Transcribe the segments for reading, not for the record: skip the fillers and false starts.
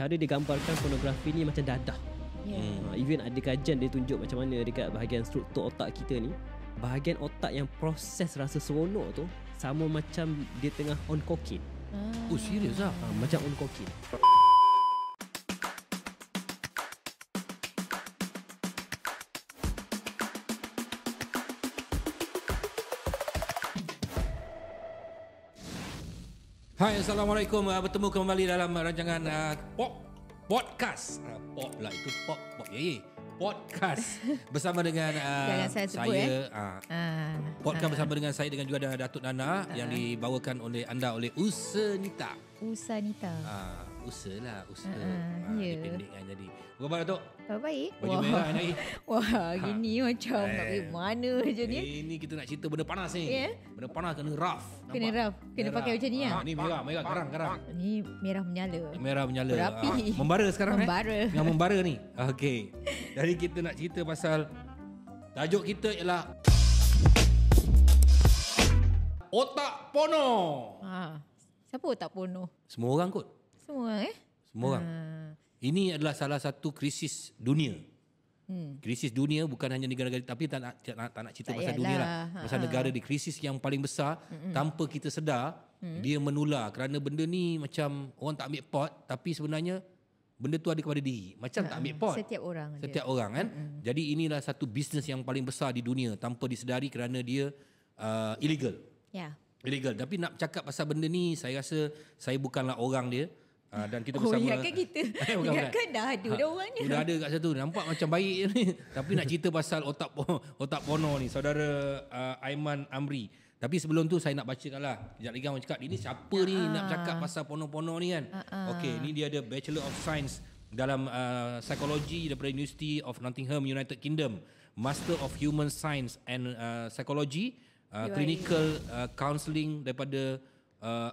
cara digambarkan pornografi ni macam dadah. Even ada kajian dia tunjuk macam mana dekat bahagian struktur otak kita ni, bahagian otak yang proses rasa seronok tu sama macam dia tengah on cocaine. Oh, serius lah? Macam on cocaine. Hai, Assalamualaikum. Bertemu kembali dalam rancangan podcast. Pop lah itu, pop podcast bersama dengan saya. Podcast bersama dengan saya dengan juga Datuk Nana yang dibawakan oleh anda oleh Usanita. Usanita. Usaha. Ya. Pendek kan jadi. Apa khabar Datuk? Baik. Baju merah ni. Wah, gini macam nak pergi mana je ni. Ini kita nak cerita benda panas ni. Ya? Benda panas kena rough. Kena rough. Kena pakai macam ni lah. Ni merah, garang. Ni merah menyala. Merah menyala. Berapi. Membara sekarang Membara. Yang membara ni. Okey. Jadi kita nak cerita pasal tajuk kita ialah otak porno. Siapa otak porno? Semua orang kot. Semua Semua orang. Ini adalah salah satu krisis dunia. Krisis dunia bukan hanya negara-negara, tapi tak nak cerita pasal dunia lah. Pasal negara di krisis yang paling besar, tanpa kita sedar, dia menular. Kerana benda ni macam orang tak ambil pot, tapi sebenarnya benda tu ada kepada diri. Macam tak ambil pot. Setiap orang kan. Jadi inilah satu bisnes yang paling besar di dunia tanpa disedari kerana dia illegal. Ya. Illegal. Tapi nak cakap pasal benda ni, saya rasa saya bukanlah orang dia. Dan kita bersama. Ingatkan kita. Ingatkan dah ada dah orangnya. Dah ada kat situ. Nampak macam baik ni. Tapi nak cerita pasal otak porno ni, saudara Aiman Amri. Tapi sebelum tu saya nak bacakan lah. Sekejap lagi orang cakap, ini siapa ni nak cakap pasal porno-porno ni kan. Okey, ni dia ada Bachelor of Science dalam Psikologi daripada University of Nottingham, United Kingdom. Master of Human Science and Psychology, Clinical Counselling daripada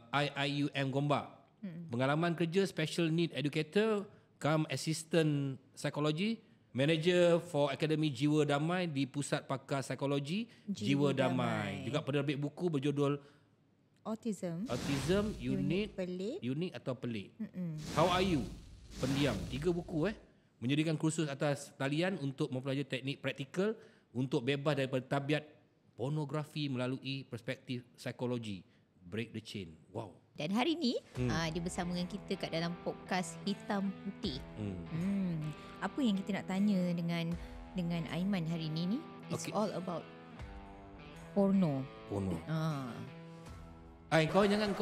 IIUM Gombak. Pengalaman kerja Special Need Educator come Assistant Psychology, Manager for Akademi Jiwa Damai di Pusat Pakar Psikologi Jiwa Damai. Juga penerbit buku berjudul Autism Unik atau Pelik. How Are You? Pendiam. 3 buku menyediakan kursus atas talian untuk mempelajari teknik praktikal untuk bebas daripada tabiat pornografi melalui perspektif psikologi. Break the chain. Wow. Dan hari ni dia bersama dengan kita kat dalam podcast Hitam Putih. Apa yang kita nak tanya dengan Aiman hari ni it's all about porno. Kau jangan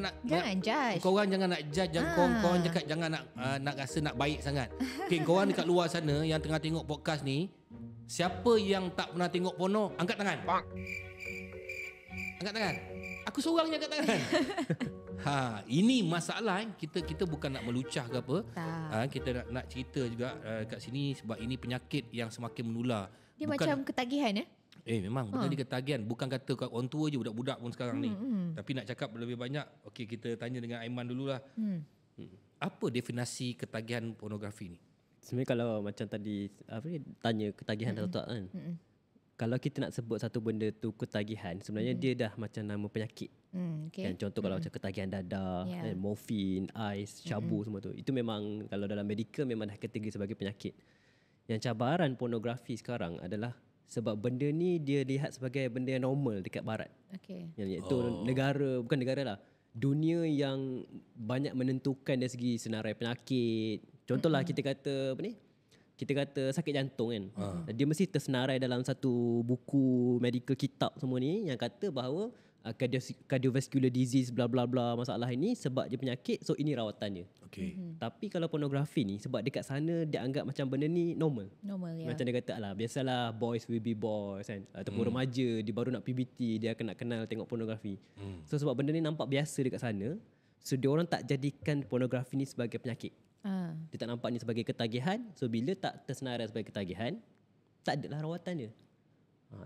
nak judge. Kau orang jangan nak judge, kau orang cakap jangan nak rasa nak baik sangat. Okey, kau orang dekat luar sana yang tengah tengok podcast ni, siapa yang tak pernah tengok porno, angkat tangan. Angkat tangan. Aku seorang yang angkat tangan. Ini masalah kita bukan nak melucah ke apa. Kita nak cerita juga kat sini sebab ini penyakit yang semakin menular. Dia macam ketagihan memang betul dia ketagihan. Bukan kata kat orang tua je, budak-budak pun sekarang ni. Tapi nak cakap lebih banyak, okey kita tanya dengan Aiman dululah. Apa definisi ketagihan pornografi ni? Sebenarnya kalau macam tadi tanya ketagihan atau tak kan. Kalau kita nak sebut satu benda tu ketagihan, sebenarnya dia dah macam nama penyakit. Kan, contoh kalau macam ketagihan dada, morfin, ais, syabu semua tu. Itu memang kalau dalam medical memang dah kategori sebagai penyakit. Yang cabaran pornografi sekarang adalah sebab benda ni dia lihat sebagai benda yang normal dekat barat. Yang itu bukan negara lah. Dunia yang banyak menentukan dari segi senarai penyakit. Contohlah kita kata kita kata sakit jantung kan. Dia mesti tersenarai dalam satu buku medical kitab semua ni yang kata bahawa cardiovascular disease bla bla bla masalah ini sebab dia penyakit, so ini rawatannya. Tapi kalau pornografi ni sebab dekat sana dia anggap macam benda ni normal. Macam dia kata biasalah boys will be boys kan. Ataupun remaja dia baru nak puberty dia akan nak kenal tengok pornografi. So sebab benda ni nampak biasa dekat sana, so dia orang tak jadikan pornografi ni sebagai penyakit. Dia tak nampak ni sebagai ketagihan. So bila tak tersenarai sebagai ketagihan, tak adalah rawatannya.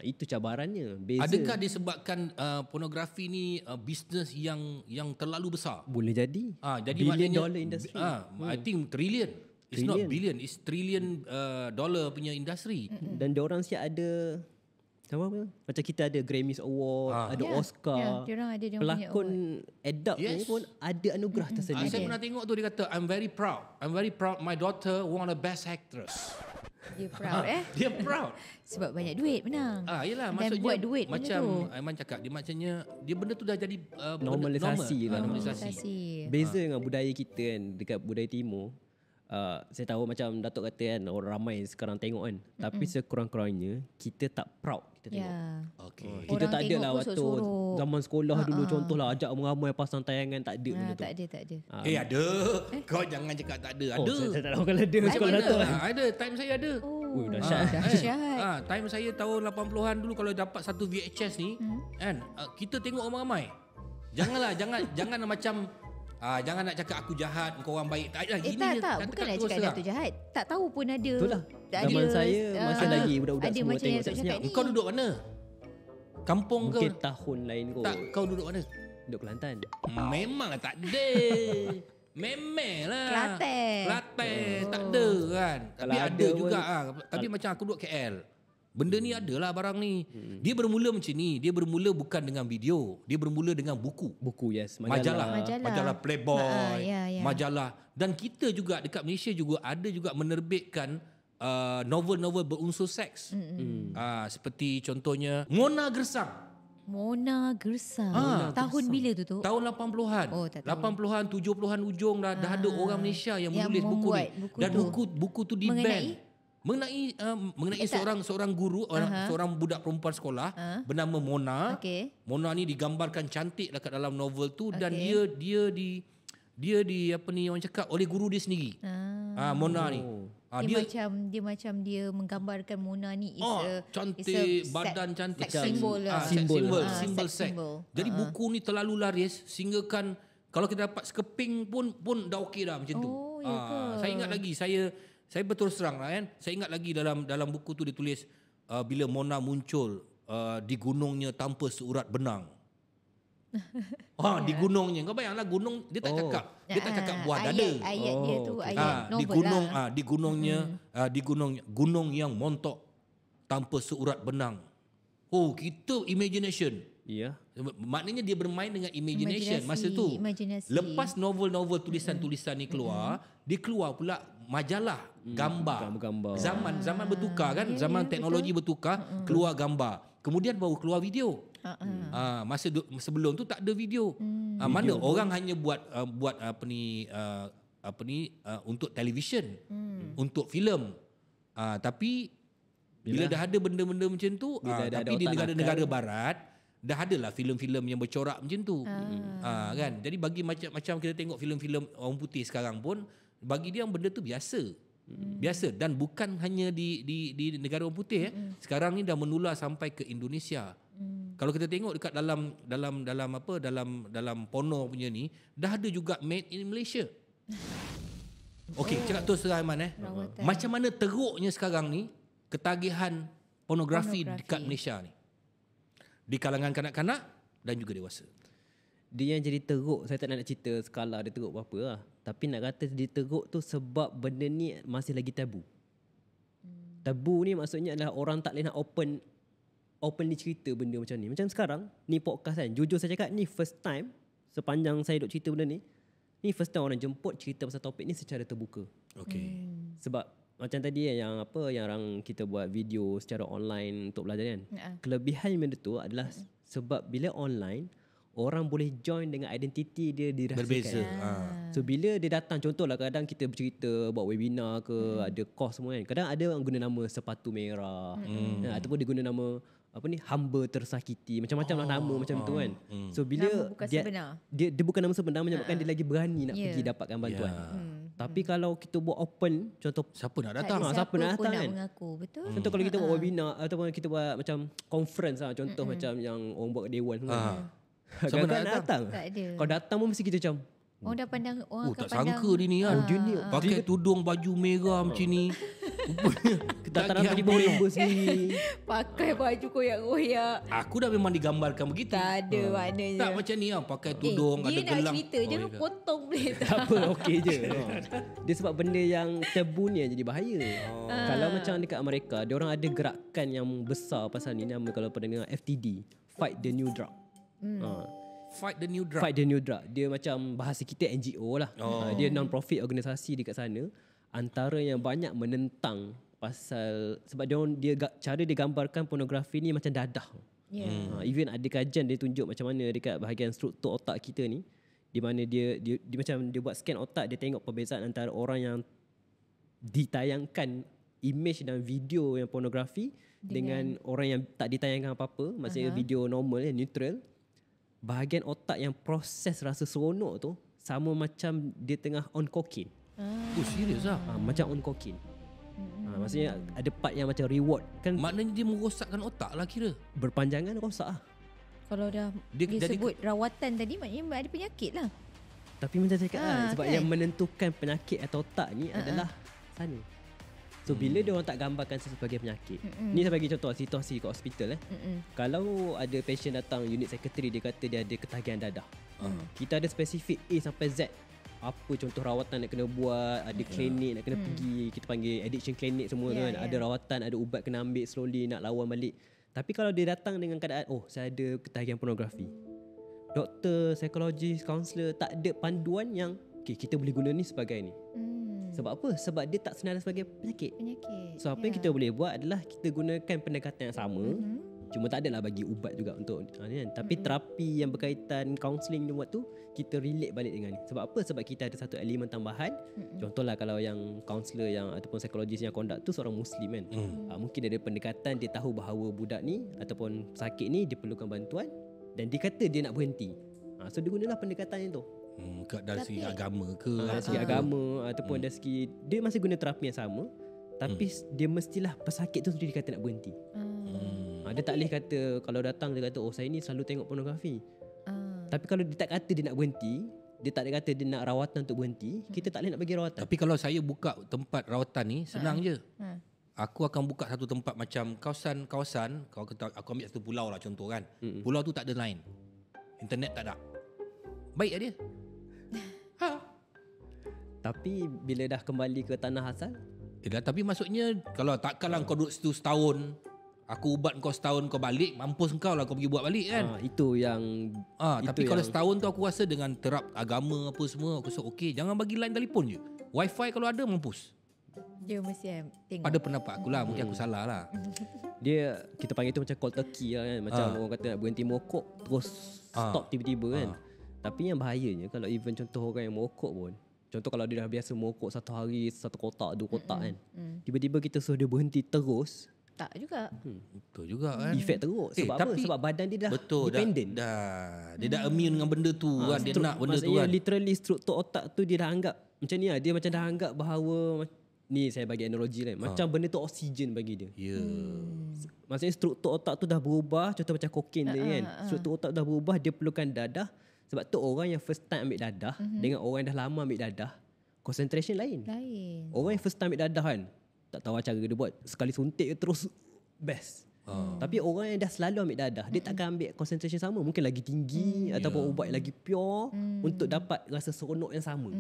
Itu cabarannya. Beza. Adakah disebabkan pornografi ni bisnes yang terlalu besar? Boleh jadi. Jadi billion dollar industry. I think trillion. It's not billion, it's trillion dollar punya industri. Dan diorang siap ada Sama apa? Macam kita ada Grammys Award, ada Oscar. Diorang ada dia pelakon adult ni pun ada anugerah tersendiri. Saya pernah tengok tu dia kata I'm very proud my daughter won a best actress. Dia proud Dia proud. Sebab banyak duit menang. Yelah, Dan maksudnya buat duit macam Aiman cakap, dia macamnya dia benda tu dah jadi normalisasi lah. Normalisasi. Beza dengan budaya kita kan, dekat budaya timur. Saya tahu macam Datuk kata kan, orang ramai sekarang tengok kan. Tapi sekurang-kurangnya kita tak proud kita tengok. Okay. Kita tak ada lah waktu zaman sekolah dulu contohlah ajak ramai pasang tayangan, tak ada benda tu. Tak ada. Ada. Kau jangan cakap tak ada. Ada. Saya tak tahu kalau ada sekolah Datuk. Ada, time saya ada. Dahsyat. Time saya tahun 80-an dulu kalau dapat satu VHS ni kan, kita tengok ramai-ramai. Jangan macam jangan nak cakap aku jahat, kau orang baik. Tak, bukan nak cakap Datuk jahat. Tak tahu pun ada. Itulah. Zaman saya masa lagi budak-budak semua tengok senyap. Kau duduk mana? Kampung kau? Mungkin tahun lain kot. Tak, kau duduk mana? Duduk Kelantan. Memanglah tak ada. Memelah. Kelantan tak ada kan. Tapi ada juga tapi macam aku duduk KL. Benda ni adalah barang ni. Dia bermula macam ni. Dia bermula bukan dengan video. Dia bermula dengan buku. Yes. Majalah Playboy. Majalah. Dan kita juga dekat Malaysia juga ada juga menerbitkan novel-novel berunsur seks. Seperti contohnya Mona Gersang. Tahun bila tu? Tahun 80-an. 80-an, 70-an ujung dah ada orang Malaysia yang menulis buku ni. Dan buku tu di ban. Mengenai seorang guru, seorang budak perempuan sekolah bernama Mona. Mona ni digambarkan cantik dekat dalam novel tu dan dia di apa ni orang cakap oleh guru dia sendiri. Mona ni. Dia menggambarkan Mona ni cantik, badan cantik, simbol seks. Jadi buku ni terlalu laris sehingga kan kalau kita dapat sekeping pun dah okey dah macam tu. Saya ingat lagi saya betul serang lah kan. Saya ingat lagi dalam buku tu ditulis bila Mona muncul di gunungnya tanpa seurat benang. Di gunungnya. Kau bayanglah gunung dia tak cakap buah dada. Ayat dia tu ayat novel di gunung lah. Di gunung yang montok tanpa seurat benang. Kita imagination. Ya. Maknanya dia bermain dengan imagination masa tu. Lepas novel-novel tulisan-tulisan ni keluar, dia keluar pula majalah gambar. Zaman bertukar kan, zaman teknologi bertukar, keluar gambar. Kemudian baru keluar video. Masa sebelum tu tak ada video. Mana orang hanya buat untuk televisyen, untuk filem. Tapi bila dah ada benda-benda macam tu, tapi di negara-negara barat dah adalah filem-filem yang bercorak macam tu. Kan? Jadi bagi macam kita tengok filem-filem orang putih sekarang pun, bagi dia benda tu biasa. Biasa dan bukan hanya di negara orang putih. Sekarang ni dah menular sampai ke Indonesia. Kalau kita tengok dekat dalam porno punya ni, dah ada juga made in Malaysia. Okey, cakap terus Aiman macam mana teruknya sekarang ni ketagihan pornografi dekat Malaysia ni, di kalangan kanak-kanak dan juga dewasa. Dia yang jadi teruk, saya tak nak cerita skala dia teruk berapa lah. Tapi nak kata dia teruk tu sebab benda ni masih lagi tabu. Tabu ni maksudnya adalah orang tak boleh nak openly cerita benda macam ni. Macam sekarang, ni podcast kan. Jujur saya cakap, ni first time sepanjang saya duk cerita benda ni. Ni first time orang jemput cerita pasal topik ni secara terbuka. Okay. Sebab macam tadi yang orang kita buat video secara online untuk belajar kan. Kelebihan benda tu adalah sebab bila online, orang boleh join dengan identiti dia dirahsiakan. Berbeza. So bila dia datang, contohlah kadang kita bercerita buat webinar ke, ada course semua kan. Kadang ada orang guna nama sepatu merah, ataupun dia guna nama hamba tersakiti, macam-macam lah nama macam tu kan. So bila nama bukan sebenar. Dia bukan nama sebenar, menyebabkan dia lagi berani nak pergi dapatkan bantuan. Tapi kalau kita buat open, contoh siapa nak datang? Siapa nak datang kan? Mengaku, betul. Contoh kalau kita buat webinar ataupun kita buat macam conference lah, contoh macam yang orang buat dewan semua. Siapa nak datang? Tak ada. Kalau datang pun mesti kita macam orang dah pandang, orang akan tak pandang. sangka dia ni kan. Pakai tudung baju merah macam ni. Dataran beribu member sendiri. Pakai baju koyak-koyak. Aku dah memang digambarkan begitu. Tak ada maknanya. Tak macam ni lah. Pakai tudung, ada dia gelang. nak cerita, jangan potong boleh tak? Tak apa, okey je. Dia sebab benda yang tabu ni yang jadi bahaya. Kalau macam dekat Amerika, dia orang ada gerakan yang besar pasal ni, nama kalau pernah dengar FTD, Fight the New Drug. Fight the new drug. Fight the New Drug. Dia macam bahasa kita NGO lah. Dia non-profit organisasi dekat sana. Antara yang banyak menentang pasal sebab cara dia gambarkan pornografi ni macam dadah. Even ada kajian dia tunjuk macam mana dekat bahagian struktur otak kita ni, di mana dia macam dia buat scan otak, dia tengok perbezaan antara orang yang ditayangkan image dan video yang pornografi dengan orang yang tak ditayangkan apa-apa, maksudnya video normal yang neutral. Bahagian otak yang proses rasa seronok tu sama macam dia tengah on cocaine. Oh, serius lah? Macam on cocaine. Maksudnya ada part yang macam reward kan. Maknanya dia merosakkan otak lah kira. Berpanjangan rosak lah. Kalau dah dia sebut rawatan tadi, maknanya ada penyakit lah. Tapi macam cakap sebab kan? yang menentukan penyakit atau tak ni adalah sana. So bila dia orang tak gambarkan sebagai penyakit. Ni saya bagi contoh situasi kat hospital Kalau ada patient datang unit secretary, dia kata dia ada ketagihan dadah. Kita ada spesifik A sampai Z. Apa contoh rawatan nak kena buat, ada klinik nak kena pergi, kita panggil addiction clinic semua kan. Ada rawatan, ada ubat kena ambil slowly, nak lawan balik. Tapi kalau dia datang dengan keadaan, saya ada ketagihan pornografi, doktor, psikologis, kaunselor tak ada panduan yang kita boleh guna ni sebagai ni. Sebab apa? Sebab dia tak senarai sebagai penyakit. So apa yang kita boleh buat adalah kita gunakan pendekatan yang sama. Cuma tak adalah bagi ubat juga untuk kan. Tapi terapi yang berkaitan counselling dia buat tu, kita relate balik dengan ni. Sebab apa? Sebab kita ada satu elemen tambahan. Contohlah kalau yang kaunselor yang ataupun psikologis yang conduct tu seorang Muslim kan. Mungkin ada pendekatan, dia tahu bahawa budak ni ataupun sakit ni dia perlukan bantuan dan dia kata dia nak berhenti. So dia gunalah pendekatan yang tu. Dari segi agama ke? Dari segi agama ataupun dari segi, dia masih guna terapi yang sama. Tapi dia mestilah pesakit tu sendiri kata nak berhenti. Dia tak boleh kata, kalau datang dia kata saya ni selalu tengok pornografi. Tapi kalau dia tak kata dia nak berhenti, dia tak ada kata dia nak rawatan untuk berhenti, kita tak boleh nak bagi rawatan. Tapi kalau saya buka tempat rawatan ni, senang je. Aku akan buka satu tempat macam kawasan, aku ambil satu pulau lah contoh kan. Pulau tu tak ada line, internet tak ada. Baik lah dia. Tapi bila dah kembali ke tanah asal, tapi maksudnya kalau takkanlah kau duduk situ setahun, aku ubat kau setahun, kau balik, mampus kau lah kau pergi buat balik kan. Itu yang tapi kalau setahun tu aku rasa dengan terap agama apa semua, aku rasa okey, jangan bagi line telefon je. Wifi kalau ada mampus. Dia mesti tengok. Pada pendapat aku lah, mungkin aku salah lah. Dia, kita panggil tu macam cold turkey lah kan. Macam orang kata nak berhenti merokok, terus stop tiba-tiba kan. Tapi yang bahayanya kalau even contoh orang yang merokok pun, contoh kalau dia dah biasa merokok satu hari, satu kotak, dua kotak kan, tiba-tiba kita suruh dia berhenti terus, tak juga. Betul juga kan. Efek teruk. Sebab apa? Sebab badan dia dah dependent. Dia dah immune dengan benda tu kan. Dia nak benda tu kan. Literally struktur otak tu dia dah anggap macam ni lah. Dia macam dah anggap bahawa, ni saya bagi analogi lah, macam benda tu oksigen bagi dia. Maksudnya struktur otak tu dah berubah. Contoh macam kokain tadi kan. Struktur otak dah berubah, dia perlukan dadah. Sebab tu orang yang first time ambil dadah dengan orang yang dah lama ambil dadah, concentration lain. Orang yang first time ambil dadah kan, tak tahu cara dia buat, sekali suntik terus best. Tapi orang yang dah selalu ambil dadah, dia takkan ambil concentration sama, mungkin lagi tinggi ataupun ubat lagi pure untuk dapat rasa seronok yang sama.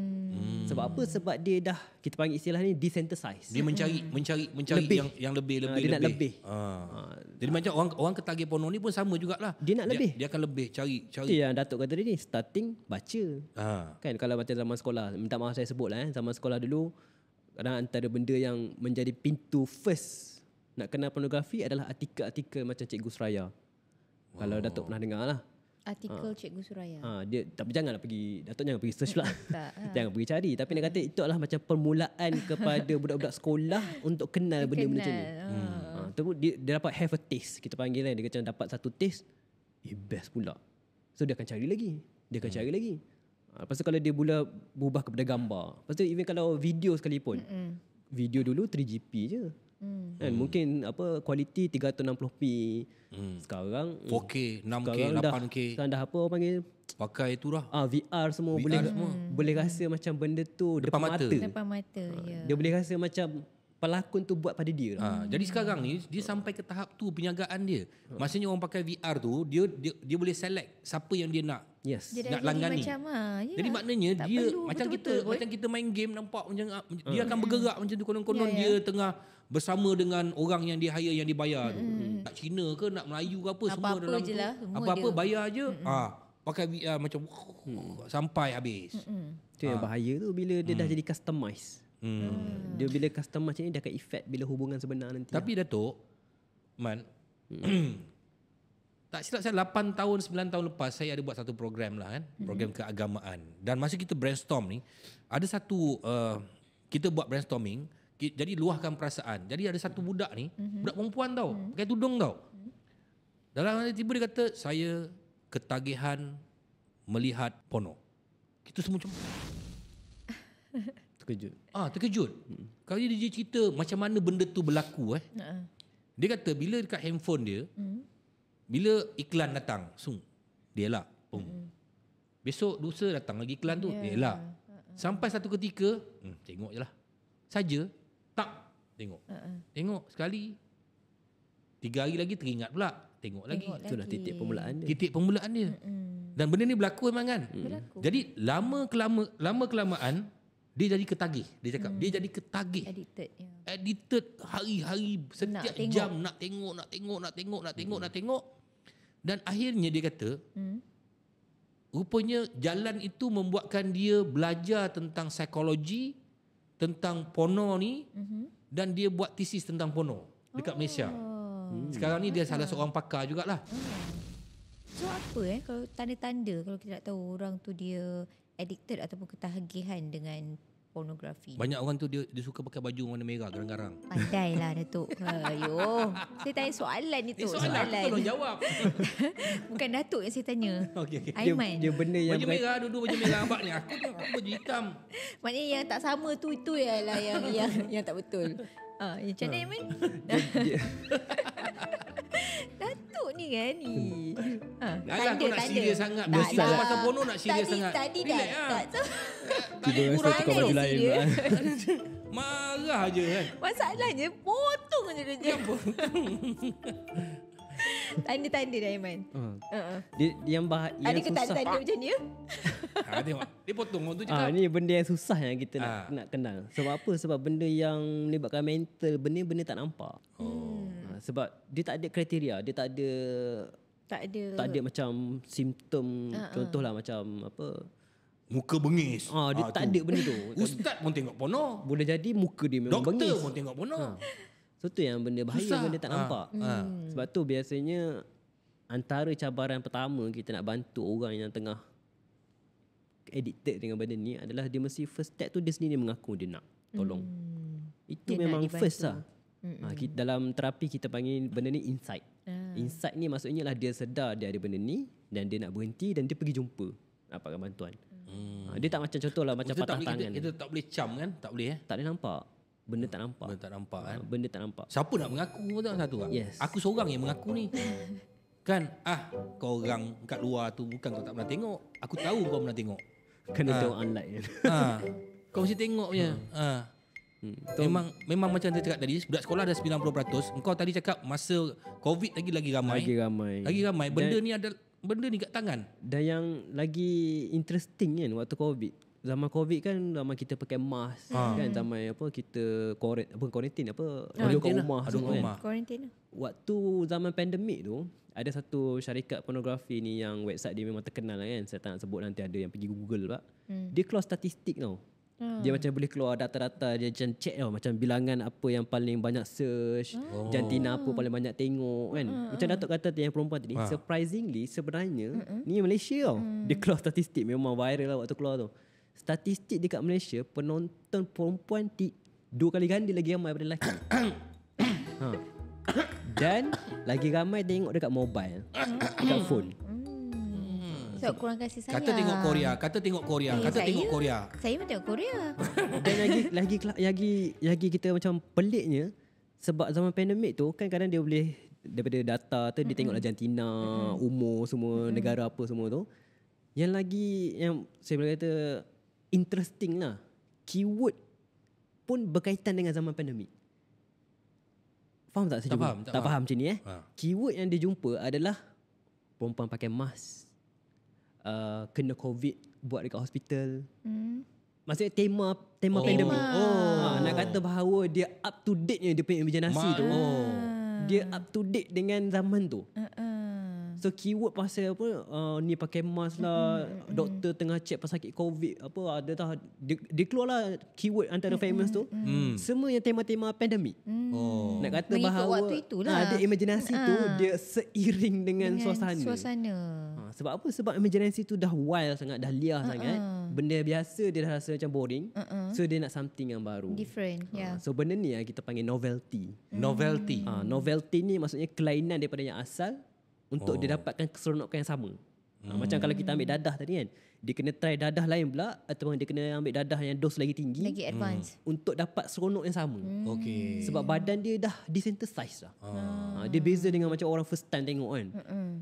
Sebab apa? Sebab dia dah, kita panggil istilah ni desensitize. Dia mencari lebih. yang lebih. Dia nak lebih. Jadi macam orang ketagih porno ni pun sama jugalah. Dia nak lebih. Dia akan lebih cari. Itu yang Datuk kata tadi, starting baca. Kan kalau macam zaman sekolah, minta maaf saya sebut lah zaman sekolah dulu, kadang antara benda yang menjadi pintu first nak kenal pornografi adalah artikel-artikel macam Cikgu Suraya. Kalau Datuk pernah dengar lah. Artikel Cikgu Suraya. Dia, tapi janganlah pergi, Datuk jangan pergi search lah. Jangan pergi cari. Tapi nak kata itu adalah macam permulaan kepada budak-budak sekolah untuk kenal benda-benda macam ni. Dia dapat have a taste. Kita panggil kan. Dia macam dapat satu taste. Best pula. So dia akan cari lagi. Lepas tu kalau dia berubah kepada gambar. Lepas tu even kalau video sekalipun. Video dulu 3GP je. Mungkin kualiti 360p. Sekarang 4K, 6K, 8K. Sekarang dah apa orang panggil, pakai tu lah. VR semua. Boleh rasa macam benda tu depan mata. Depan mata. Dia boleh rasa macam pelakon tu buat pada dia. Jadi sekarang ni dia sampai ke tahap tu penjagaan dia. Maksudnya orang pakai VR tu dia boleh select siapa yang dia nak. Yes. Dia Nak dah langgani. jadi macam Jadi maknanya tak dia perlu macam betul-betul kita pun. macam kita main game nampak macam dia akan bergerak macam tu konon-konon dia tengah bersama dengan orang yang dia hire yang dibayar tu. Nak Cina ke nak Melayu ke apa semua Apa-apa dalam je tu. lah, semua Apa-apa dia. bayar je. Pakai VR macam sampai habis. Itu yang bahaya tu bila dia dah jadi customize. Dia bila customize ni dia akan effect bila hubungan sebenar nanti. Tapi Datuk Man tak silap saya 8 tahun 9 tahun lepas saya ada buat satu program lah kan, program keagamaan. Dan masa kita brainstorm ni ada satu kita buat brainstorming, jadi luahkan perasaan. Jadi ada satu budak ni, budak perempuan tau, pakai tudung tau. Dalam tiba dia kata saya ketagihan melihat porno. Kita semua macam terkejut. terkejut. Kalau dia cerita macam mana benda tu berlaku Dia kata bila dekat handphone dia, bila iklan datang, dia elak. Besok lusa datang lagi iklan tu, dia elak. Sampai satu ketika, tengok je lah. Saja, tak tengok. Tengok sekali. 3 hari lagi teringat pula. Tengok lagi. Itulah titik permulaan dia. Titik permulaan dia. Dan benda ni berlaku memang kan. Jadi lama kelamaan dia jadi ketagih. Dia cakap dia jadi ketagih. Addicted hari-hari setiap jam nak tengok. Dan akhirnya dia kata rupanya jalan itu membuatkan dia belajar tentang psikologi, tentang porno ni, dan dia buat tesis tentang porno dekat Malaysia. Sekarang ni dia salah seorang pakar jugalah. So apa kalau tanda-tanda kalau kita nak tahu orang tu dia addicted ataupun ketagihan dengan pornografi? Banyak orang tu dia suka pakai baju warna merah garang-garang. Pandailah Datuk. Ayo, saya tanya soalan itu. Soalan tolong jawab. Bukan Datuk yang saya tanya. Okey. Aiman. Dia benda yang Baju merah, dua-dua baju merah abang ni. Aku baju hitam. Maknanya yang tak sama tu itu ialah yang tak betul. Macam mana Aiman? Datuk ni kan ni. Alah kau nak serius sangat. Bila cerita pasal porno nak serius sangat. Tadi Relax dah. lah. tiba rasa tukar baju lain pula. Marah je kan. Masalahnya potong je dia. Tanda-tanda dah Aiman. Dia yang Ada ke susah. tanda-tanda macam ni? Tengok. Dia potong orang tu cakap. Ni benda yang susah yang kita nak kenal. Sebab apa? Sebab benda yang melibatkan mental, benda tak nampak. Sebab dia tak ada kriteria, dia tak ada macam simptom. Contohlah macam apa? Muka bengis. Dia tak ada benda tu. Ustaz pun tengok porno. Boleh jadi muka dia memang bengis. Doktor pun tengok porno. So tu yang benda bahaya, Susah. benda tak nampak. Sebab tu biasanya antara cabaran pertama kita nak bantu orang yang tengah addicted dengan benda ni adalah dia mesti first step tu dia sendiri mengaku dia nak tolong. Itu Dia memang nak dibantu. first lah. Dalam terapi kita panggil benda ni insight. Insight ni maksudnya lah dia sedar dia ada benda ni dan dia nak berhenti dan dia pergi jumpa dapatkan bantuan. Dia tak macam contohlah macam Kita patah tangan. Kita tak boleh cam kan? Tak boleh Tak boleh nampak. Benda tak nampak. Benda tak nampak kan? Benda tak nampak. Siapa nak mengaku tak satu kan? Yes. Aku seorang yang mengaku ni. Kan? Kau orang kat luar tu bukan kau tak pernah tengok. Aku tahu kau pernah tengok. Kena tengok online. Kau mesti tengok je. Memang macam saya cakap tadi, budak sekolah ada 90%. Engkau tadi cakap masa COVID lagi ramai. Lagi ramai. Benda ni kat tangan. Dan yang lagi interesting kan waktu COVID. Zaman COVID kan zaman kita pakai mask kan, zaman apa kita quarantine duduk kat rumah semua kan. Quarantine. Waktu zaman pandemik tu ada satu syarikat pornografi ni yang website dia memang terkenal lah kan. Saya tak nak sebut, nanti ada yang pergi Google pula. Dia keluar statistik tau. Dia macam boleh keluar data-data, dia macam check tau macam bilangan apa yang paling banyak search, jantina apa paling banyak tengok kan. Macam Datuk kata yang perempuan tadi, surprisingly sebenarnya ni Malaysia tau. Dia keluar statistik memang viral lah waktu keluar tu. Statistik dekat Malaysia penonton perempuan 2 kali ganda lagi ramai daripada lelaki. Dan lagi ramai tengok dekat mobile, dekat phone. So kurang kasih sayang. Kata tengok Korea, tengok Korea. Saya pun tengok Korea. Dan lagi kita macam peliknya sebab zaman pandemik tu kan kadang dia boleh daripada data tu dia tengoklah jantina, umur semua, negara apa semua tu. Yang lagi yang saya boleh kata interesting lah, keyword pun berkaitan dengan zaman pandemik. Faham tak saya Tak jumpa? faham, tak Tak faham macam ni Keyword yang dia jumpa adalah perempuan pakai mask, kena COVID buat dekat hospital. Maksudnya tema pandemik. Nak kata bahawa dia up to date-nya dia punya imaginasi tu. Dia up to date dengan zaman tu. So keyword pasal apa, ni pakai mask lah, doktor tengah check pasal sakit COVID apa, ada dah dia keluarlah keyword antara famous tu. Semua yang tema-tema pandemik. Nak kata Mengikut bahawa waktu itulah. dia imaginasi tu dia seiring dengan suasana. Sebab apa? Sebab imaginasi tu dah wild sangat, dah liar sangat. Benda biasa dia dah rasa macam boring. So dia nak something yang baru, different. So benda ni kita panggil novelty. Novelty. Ni maksudnya kelainan daripada yang asal untuk dia dapatkan keseronokan yang sama. Macam kalau kita ambil dadah tadi kan, dia kena try dadah lain pula, ataupun dia kena ambil dadah yang dos lagi tinggi, Lagi advance. untuk dapat seronok yang sama. Okey. Sebab badan dia dah desensitize dah. Dia beza dengan macam orang first time tengok kan.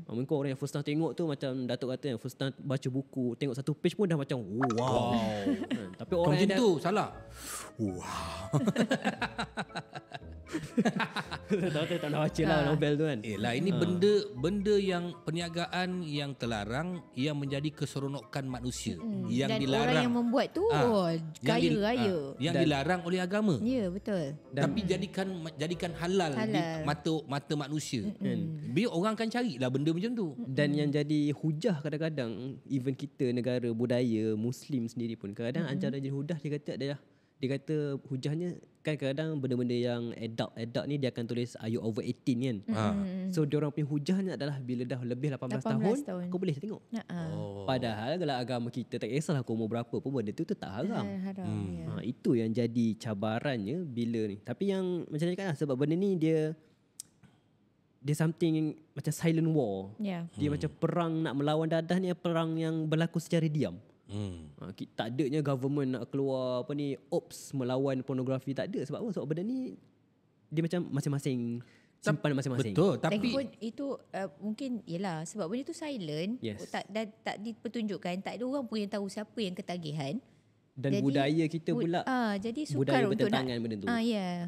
Mungkin orang yang first time tengok tu macam Datuk kata yang first time baca buku, tengok satu page pun dah macam wow. Tapi orang Macam yang tu salah. tak nak baca lah novel tu kan. Lah ini benda yang perniagaan yang terlarang yang menjadi keseronokan manusia yang Dan dilarang. orang yang membuat tu kaya raya. Yang dilarang oleh agama. Ya, betul. Tapi jadikan halal di mata manusia. Biar orang akan carilah benda macam tu. Dan yang jadi hujah kadang-kadang, even kita negara budaya Muslim sendiri pun kadang-kadang antara jadi hujah dia kata hujahnya kan kadang-kadang benda-benda yang adult ni dia akan tulis are you over 18 kan. So dia orang punya hujahnya adalah bila dah lebih 18 tahun kau boleh tengok. Padahal kalau agama kita tak kisahlah kau umur berapa pun benda tu tetap haram. Haram. Itu yang jadi cabarannya bila ni. Tapi yang macam ni kan sebab benda ni dia something macam silent war. Dia macam perang nak melawan dadah ni, perang yang berlaku secara diam. Tak adanya government nak keluar apa ni ops melawan pornografi, tak ada. Sebab apa? Sebab benda ni dia macam masing-masing simpan masing-masing. Betul, tapi Lagipun itu mungkin yalah sebab benda tu silent, tak dipertunjukkan, tak ada orang pun yang tahu siapa yang ketagihan. Dan jadi, budaya kita pula jadi sukar budaya untuk bertentangan benda tu.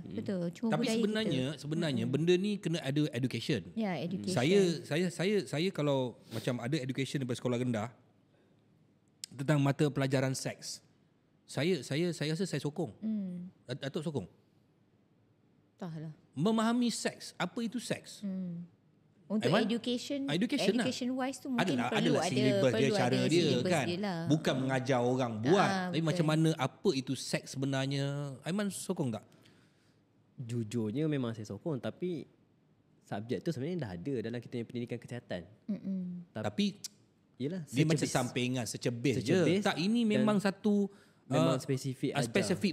Betul. Cuma tapi budaya sebenarnya benda ni kena ada education. Education. Saya kalau macam ada education daripada sekolah rendah tentang mata pelajaran seks, saya rasa saya sokong. Datuk sokong. Entahlah. Memahami seks, apa itu seks? Untuk education wise tu mungkin perlu adalah syllabus dia, cara dia kan. Lah. Bukan mengajar orang buat, tapi macam mana apa itu seks sebenarnya. Aiman sokong tak? Jujurnya memang saya sokong, tapi subjek tu sebenarnya dah ada dalam kita punya pendidikan kesihatan. Tapi yelah, dia macam sampingan, secebis je. Tak, ini memang satu memang spesifik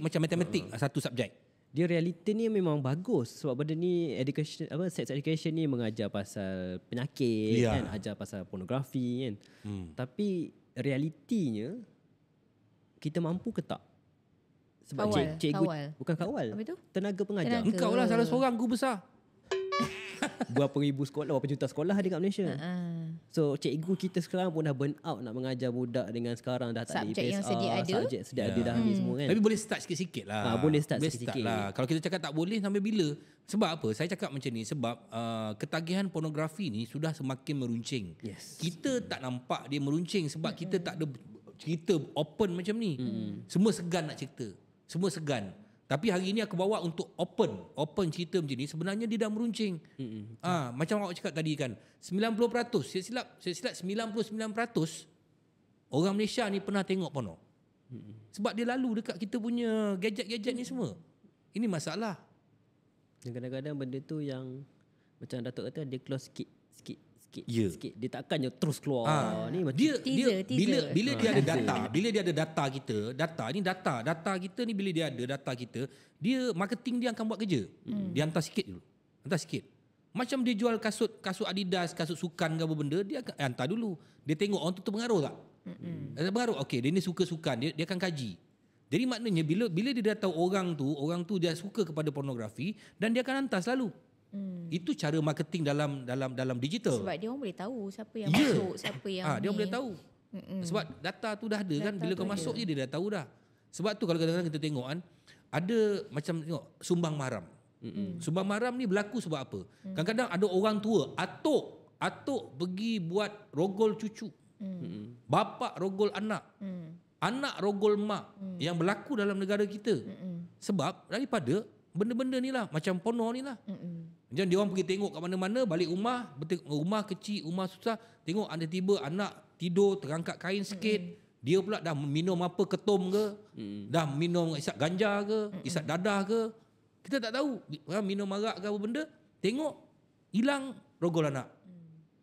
macam matematik, satu subjek. Dia realiti ni memang bagus sebab benda ni education sex education ni mengajar pasal penyakit kan, ajar pasal pornografi kan. Tapi realitinya kita mampu ke tak? Sebab cikgu bukan kawal. Apa tu? Tenaga pengajar. Engkau lah salah seorang guru besar. Berapa ribu sekolah, berapa juta sekolah ada kat Malaysia. So cikgu kita sekarang pun dah burn out nak mengajar budak dengan sekarang dah tak ada subjek yang sedia ada. Subjek sedia ada dah ni semua kan. Tapi boleh start sikit-sikit lah. Boleh start sikit-sikit lah. Kalau kita cakap tak boleh sampai bila? Sebab apa? Saya cakap macam ni sebab ketagihan pornografi ni sudah semakin meruncing. Kita tak nampak dia meruncing sebab kita tak ada cerita open macam ni. Semua segan nak cerita. Semua segan. Tapi hari ini aku bawa untuk open cerita macam ni, sebenarnya dia dah meruncing. Macam awak cakap tadi kan, 90%, saya silap 99% orang Malaysia ni pernah tengok porno. Sebab dia lalu dekat kita punya gadget-gadget ni semua. Ini masalah. Dan kadang-kadang benda tu yang macam Datuk kata dia close sikit. Dia takkannya terus keluar. Ni macam teaser. Bila dia ada data, bila dia ada data kita, data kita ni bila dia ada data kita, dia marketing dia akan buat kerja. Dia hantar sikit dulu. Macam dia jual kasut Adidas, kasut sukan ke apa benda, dia akan hantar dulu. Dia tengok orang tu terpengaruh tak? Terpengaruh. Okey, dia ni suka sukan, dia akan kaji. Jadi maknanya bila dia dah tahu orang tu dia suka kepada pornografi dan dia akan hantar selalu. Itu cara marketing dalam digital. Sebab dia orang boleh tahu siapa yang masuk, siapa yang dia boleh tahu. Sebab data tu dah ada kan, bila kau masuk je dia dah tahu dah. Sebab tu kalau kadang-kadang kita tengok kan, ada macam tengok sumbang mahram. Sumbang mahram ni berlaku sebab apa? Kadang-kadang ada orang tua atuk pergi buat rogol cucu. Bapa rogol anak. Anak rogol mak yang berlaku dalam negara kita. Sebab daripada benda-benda ni lah, macam porno ni lah. Macam dia orang pergi tengok kat mana-mana, balik rumah kecil, rumah susah, tengok ada tiba anak tidur terangkat kain sikit. Dia pula dah minum apa, ketum ke, dah minum isap ganja ke, isap dadah ke. Kita tak tahu. Minum arak ke apa benda, tengok hilang rogol anak.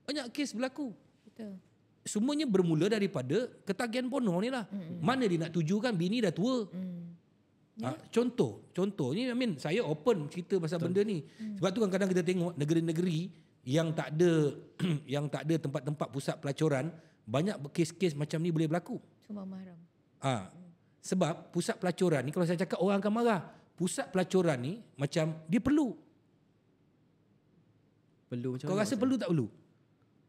Banyak kes berlaku. Betul. Semuanya bermula daripada ketagihan porno ni lah. Mana dia nak tujukan, bini dah tua. Contoh ni, saya open cerita pasal benda ni. Sebab tu kadang-kadang kita tengok negeri-negeri yang tak ada tempat-tempat pusat pelacuran, banyak kes-kes macam ni boleh berlaku. Sumbang mahram. Sebab pusat pelacuran ni, kalau saya cakap orang akan marah. Pusat pelacuran ni macam dia perlu. Macam kau rasa perlu tak perlu?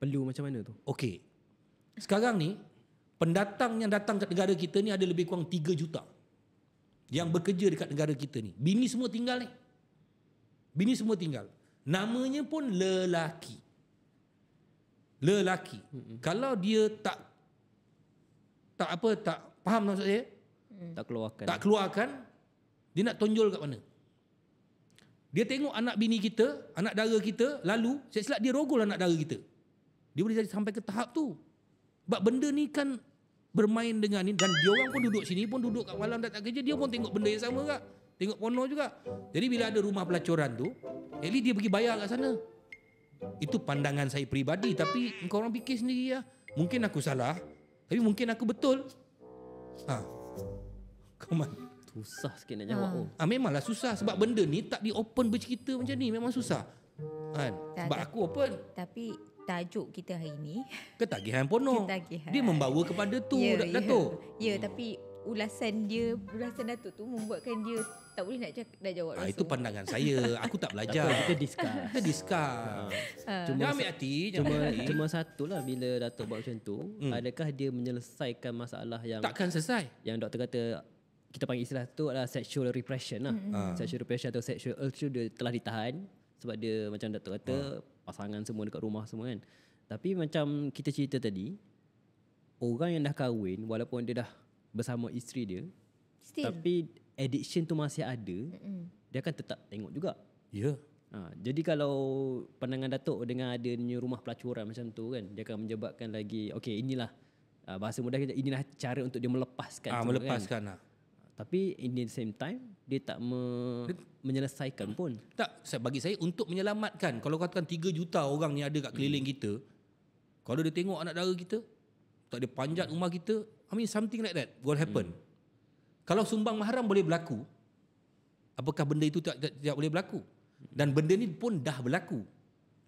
Perlu macam mana tu? Okey. Sekarang ni pendatang yang datang ke negara kita ni ada lebih kurang 3 juta. Yang bekerja dekat negara kita ni. Bini semua tinggal ni. Bini semua tinggal. Namanya pun lelaki. Kalau dia tak faham maksud saya? Tak keluarkan, dia nak tonjol kat mana? Dia tengok anak bini kita, anak dara kita, lalu saya silap dia rogol anak dara kita. Dia boleh jadi sampai ke tahap tu. Sebab benda ni kan bermain dengan ni, dan dia orang pun duduk sini, pun duduk kat malam tak kerja, dia pun tengok benda yang sama juga. Tengok porno juga. Jadi bila ada rumah pelacuran tu, at least dia pergi bayar kat sana. Itu pandangan saya peribadi, tapi engkau orang fikir sendiri lah. Mungkin aku salah, tapi mungkin aku betul. Come on. Susah sikit nak jawab. Memanglah susah sebab benda ni tak di open bercerita macam ni, memang susah. Kan? Sebab aku open. Tapi tajuk kita hari ni ketagihan porno. Dia membawa kepada tu, Datuk. Ya, tapi ulasan Datuk tu membuatkan dia tak boleh nak jawab langsung. Itu pandangan saya. Aku tak belajar. Kita discuss. Cuma ambil hati. Cuma satulah bila Datuk buat macam tu, adakah dia menyelesaikan masalah yang takkan selesai. Yang doktor kata, kita panggil istilah tu adalah sexual repression lah. Sexual repression atau sexual urge tu dia telah ditahan sebab dia macam Datuk kata pasangan semua dekat rumah semua kan. Tapi macam kita cerita tadi, orang yang dah kahwin walaupun dia dah bersama isteri dia, tapi addiction tu masih ada, dia akan tetap tengok juga. Ya. Jadi kalau pandangan Datuk dengan adanya rumah pelacuran macam tu kan, dia akan menyebabkan lagi, okey inilah bahasa mudah kita, inilah cara untuk dia melepaskan. Melepaskan kan. Tapi in the same time dia tak menyelesaikan pun. Tak, bagi saya untuk menyelamatkan. Kalau katakan 3 juta orang ni ada kat keliling kita, kalau dia tengok anak dara kita, tak dia panjat rumah kita, something like that will happen. Kalau sumbang mahram boleh berlaku, apakah benda itu tak boleh berlaku? Dan benda ni pun dah berlaku.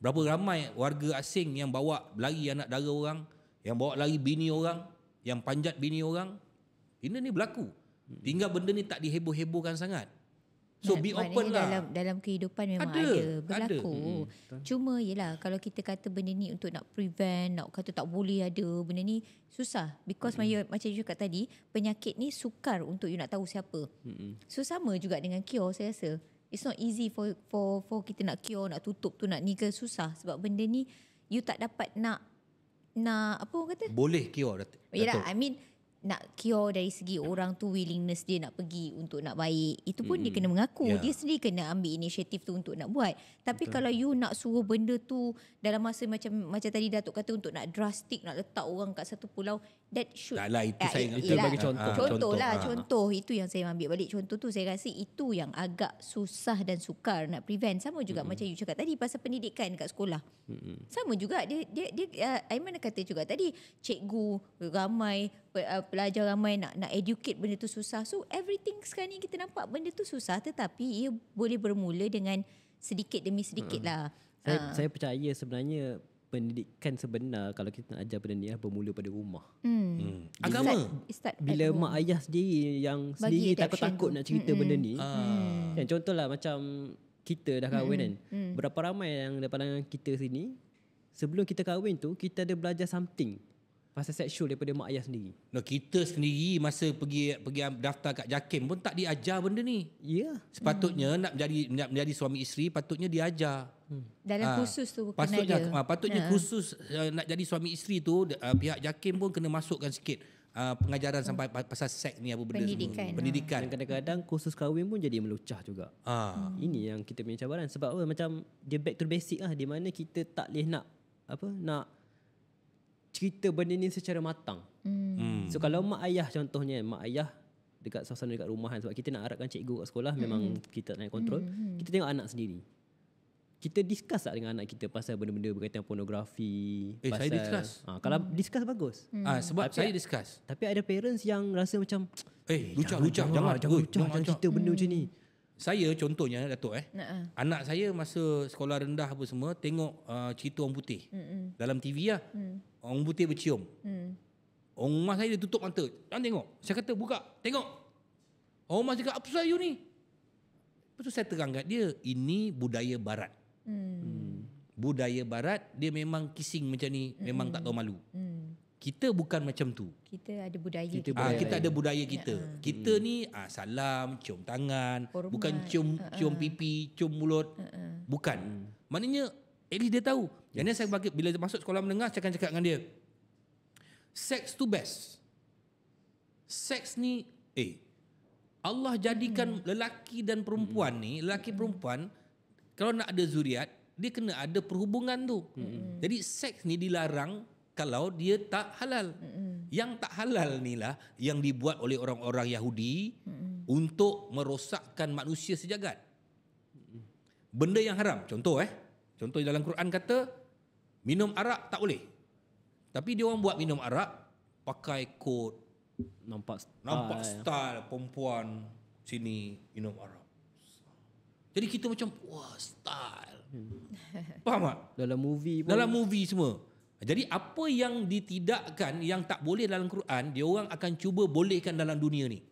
Berapa ramai warga asing yang bawa lari anak dara orang, yang bawa lari bini orang, yang panjat bini orang. Benda ni berlaku. Tinggal benda ni tak diheboh-hebohkan sangat. So be open lah. Dalam kehidupan memang ada berlaku. Cuma yelah, kalau kita kata benda ni untuk nak prevent, nak kata tak boleh ada benda ni, susah. Because macam you cakap tadi, penyakit ni sukar untuk you nak tahu siapa. So sama juga dengan cure, saya rasa. It's not easy for kita nak cure, nak tutup tu, nak ni ke, susah. Sebab benda ni you tak dapat nak apa orang kata? Boleh cure, Datuk. Yelah, nak cure dari segi orang tu willingness dia nak pergi untuk nak baik, itu pun dia kena mengaku, dia sendiri kena ambil inisiatif tu untuk nak buat. Tapi kalau you nak suruh benda tu dalam masa macam tadi Datuk kata untuk nak drastik, nak letak orang kat satu pulau, that should itu bagi contoh itu yang saya ambil balik. Contoh tu saya rasa itu yang agak susah dan sukar nak prevent. Sama juga macam you cakap tadi pasal pendidikan kat sekolah. Sama juga dia Aiman kata juga tadi, cikgu ramai, pelajar ramai, nak educate benda tu susah. So everything sekarang ni kita nampak benda tu susah, tetapi ia boleh bermula dengan sedikit demi sedikit lah. Saya percaya sebenarnya pendidikan sebenar kalau kita nak ajar benda ni bermula pada rumah. Agama. Bila mak ayah sendiri yang sendiri takut-takut nak cerita benda ni. Kan, contohlah macam kita dah kahwin kan. Berapa ramai yang daripada kita sini, sebelum kita kahwin tu kita ada belajar something pasal seksual daripada mak ayah sendiri. No, kita sendiri masa pergi daftar kat JAKIM pun tak diajar benda ni. Ya. Yeah. Sepatutnya nak menjadi suami isteri patutnya diajar. Dalam kursus tu kena patutnya kursus nak jadi suami isteri tu pihak JAKIM pun kena masukkan sikit pengajaran sampai pasal seks ni apa benda semua. Pendidikan. Dan kadang-kadang kursus kahwin pun jadi melucah juga. Ini yang kita punya cabaran. Sebab apa? Macam dia back to basic lah. Di mana kita tak boleh nak cerita benda ni secara matang. So kalau mak ayah contohnya, mak ayah dekat suasana dekat rumahan, sebab kita nak harapkan cikgu kat sekolah memang kita nak kontrol. Kita tengok anak sendiri. Kita discuss tak dengan anak kita pasal benda-benda berkaitan pornografi? Saya discuss. Kalau discuss bagus. Sebab saya discuss. Tapi ada parents yang rasa macam lucah, jangan cerita benda macam ni. Saya contohnya Datuk anak saya masa sekolah rendah apa semua tengok cerita orang putih dalam TV lah. Orang putih bercium. Orang rumah saya dia tutup mata. Jangan tengok. Saya kata buka, tengok. Orang rumah cakap apa pasal you ni? Lepas tu saya terang kat dia, ini budaya barat. Budaya barat dia memang kissing macam ni, memang tak tahu malu. Kita bukan macam tu. Kita ada budaya kita ada budaya kita. Kita ni salam, cium tangan, hormat. Bukan cium pipi, cium mulut. Bukan. Maknanya at least dia tahu. Jadi saya bila masuk sekolah menengah saya akan cakap dengan dia, seks tu best. Seks ni Allah jadikan lelaki dan perempuan ni, lelaki perempuan kalau nak ada zuriat, dia kena ada perhubungan tu. Jadi seks ni dilarang kalau dia tak halal. Yang tak halal ni lah yang dibuat oleh orang-orang Yahudi untuk merosakkan manusia sejagat. Benda yang haram. Contoh dalam Quran kata minum arak tak boleh. Tapi dia orang buat minum arak pakai kod, nampak style perempuan sini minum arak. Jadi kita macam wah style. Faham tak? Dalam movie pun. Dalam movie semua. Jadi apa yang ditidakkan, yang tak boleh dalam Quran, dia orang akan cuba bolehkan dalam dunia ni.